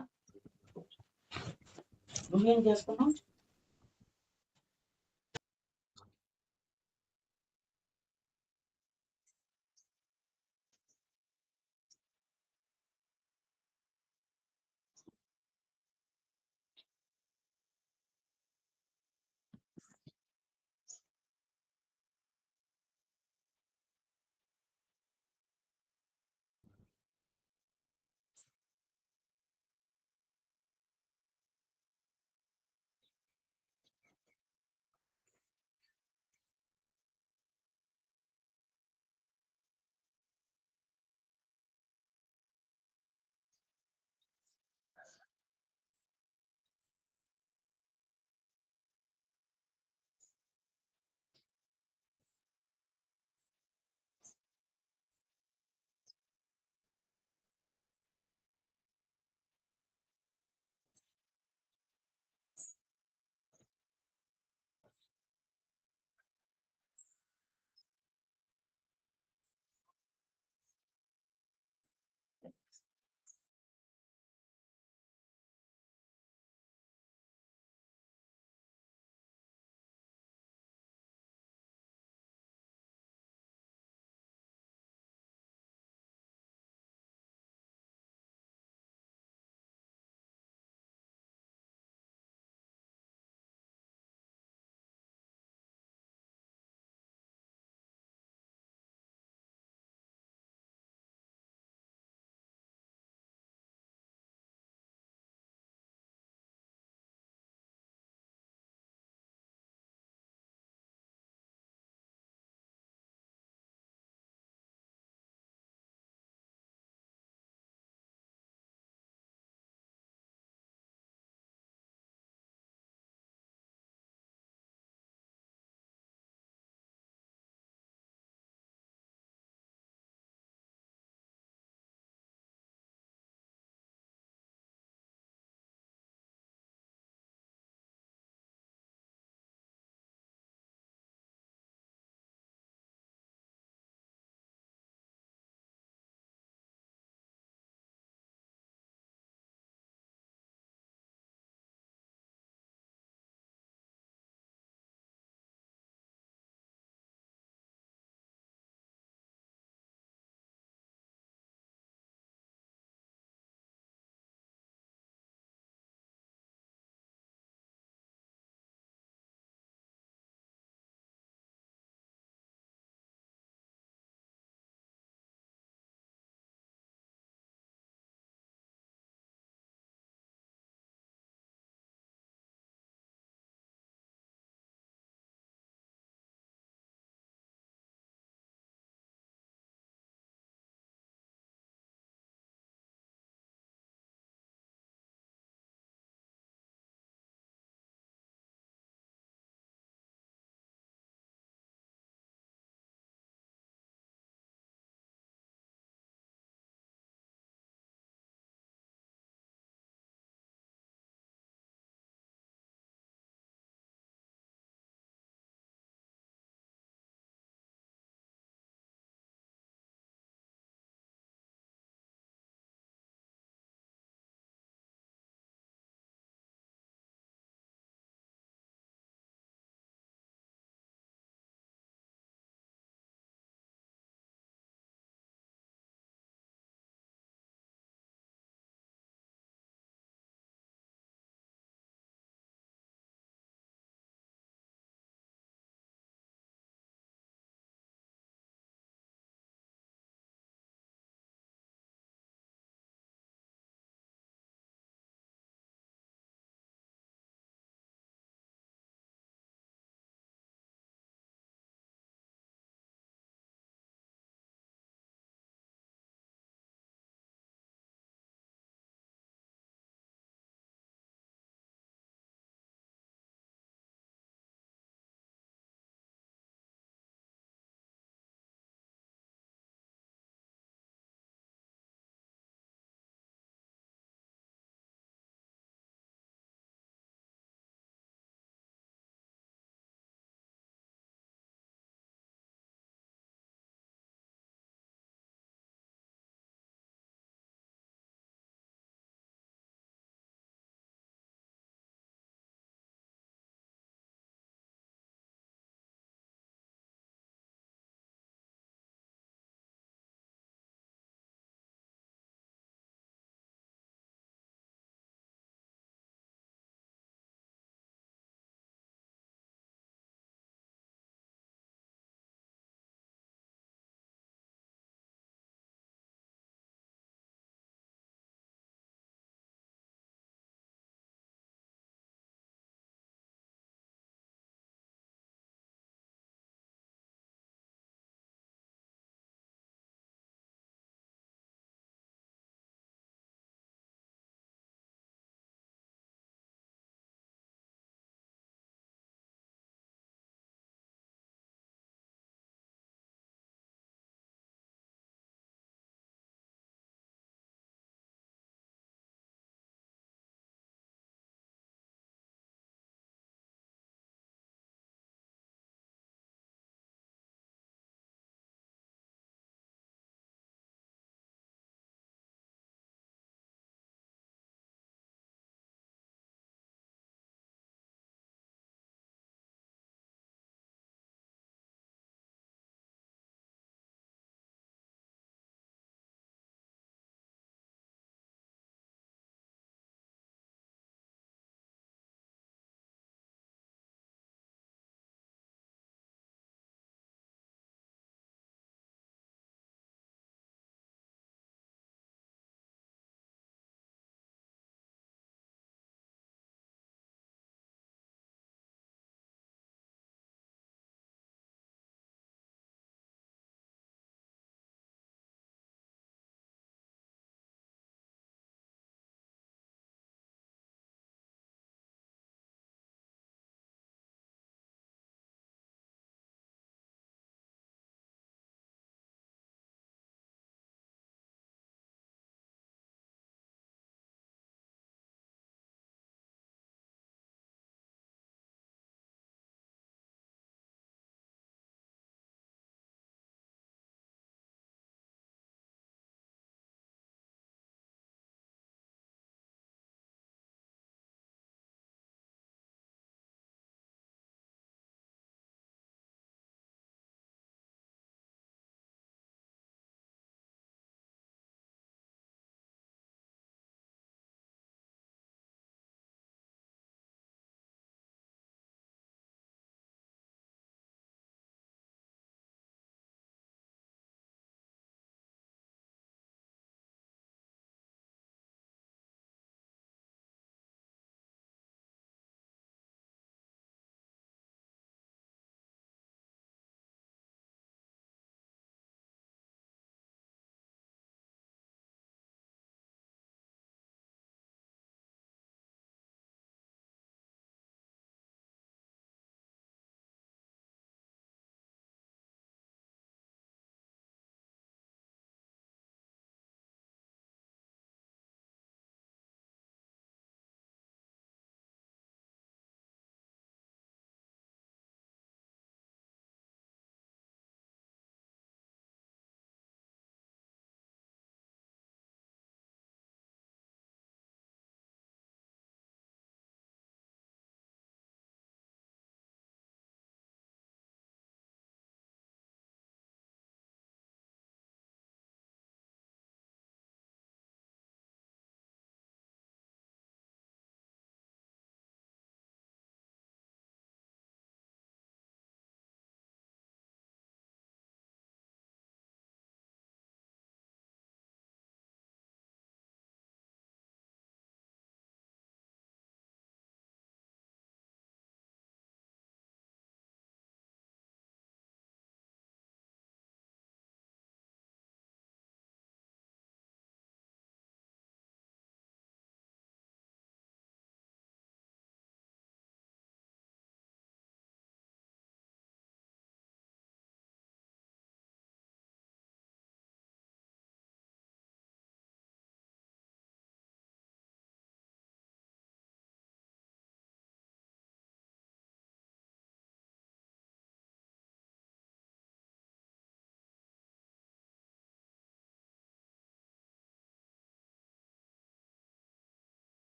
నువ్వేం చేసుకున్నావు?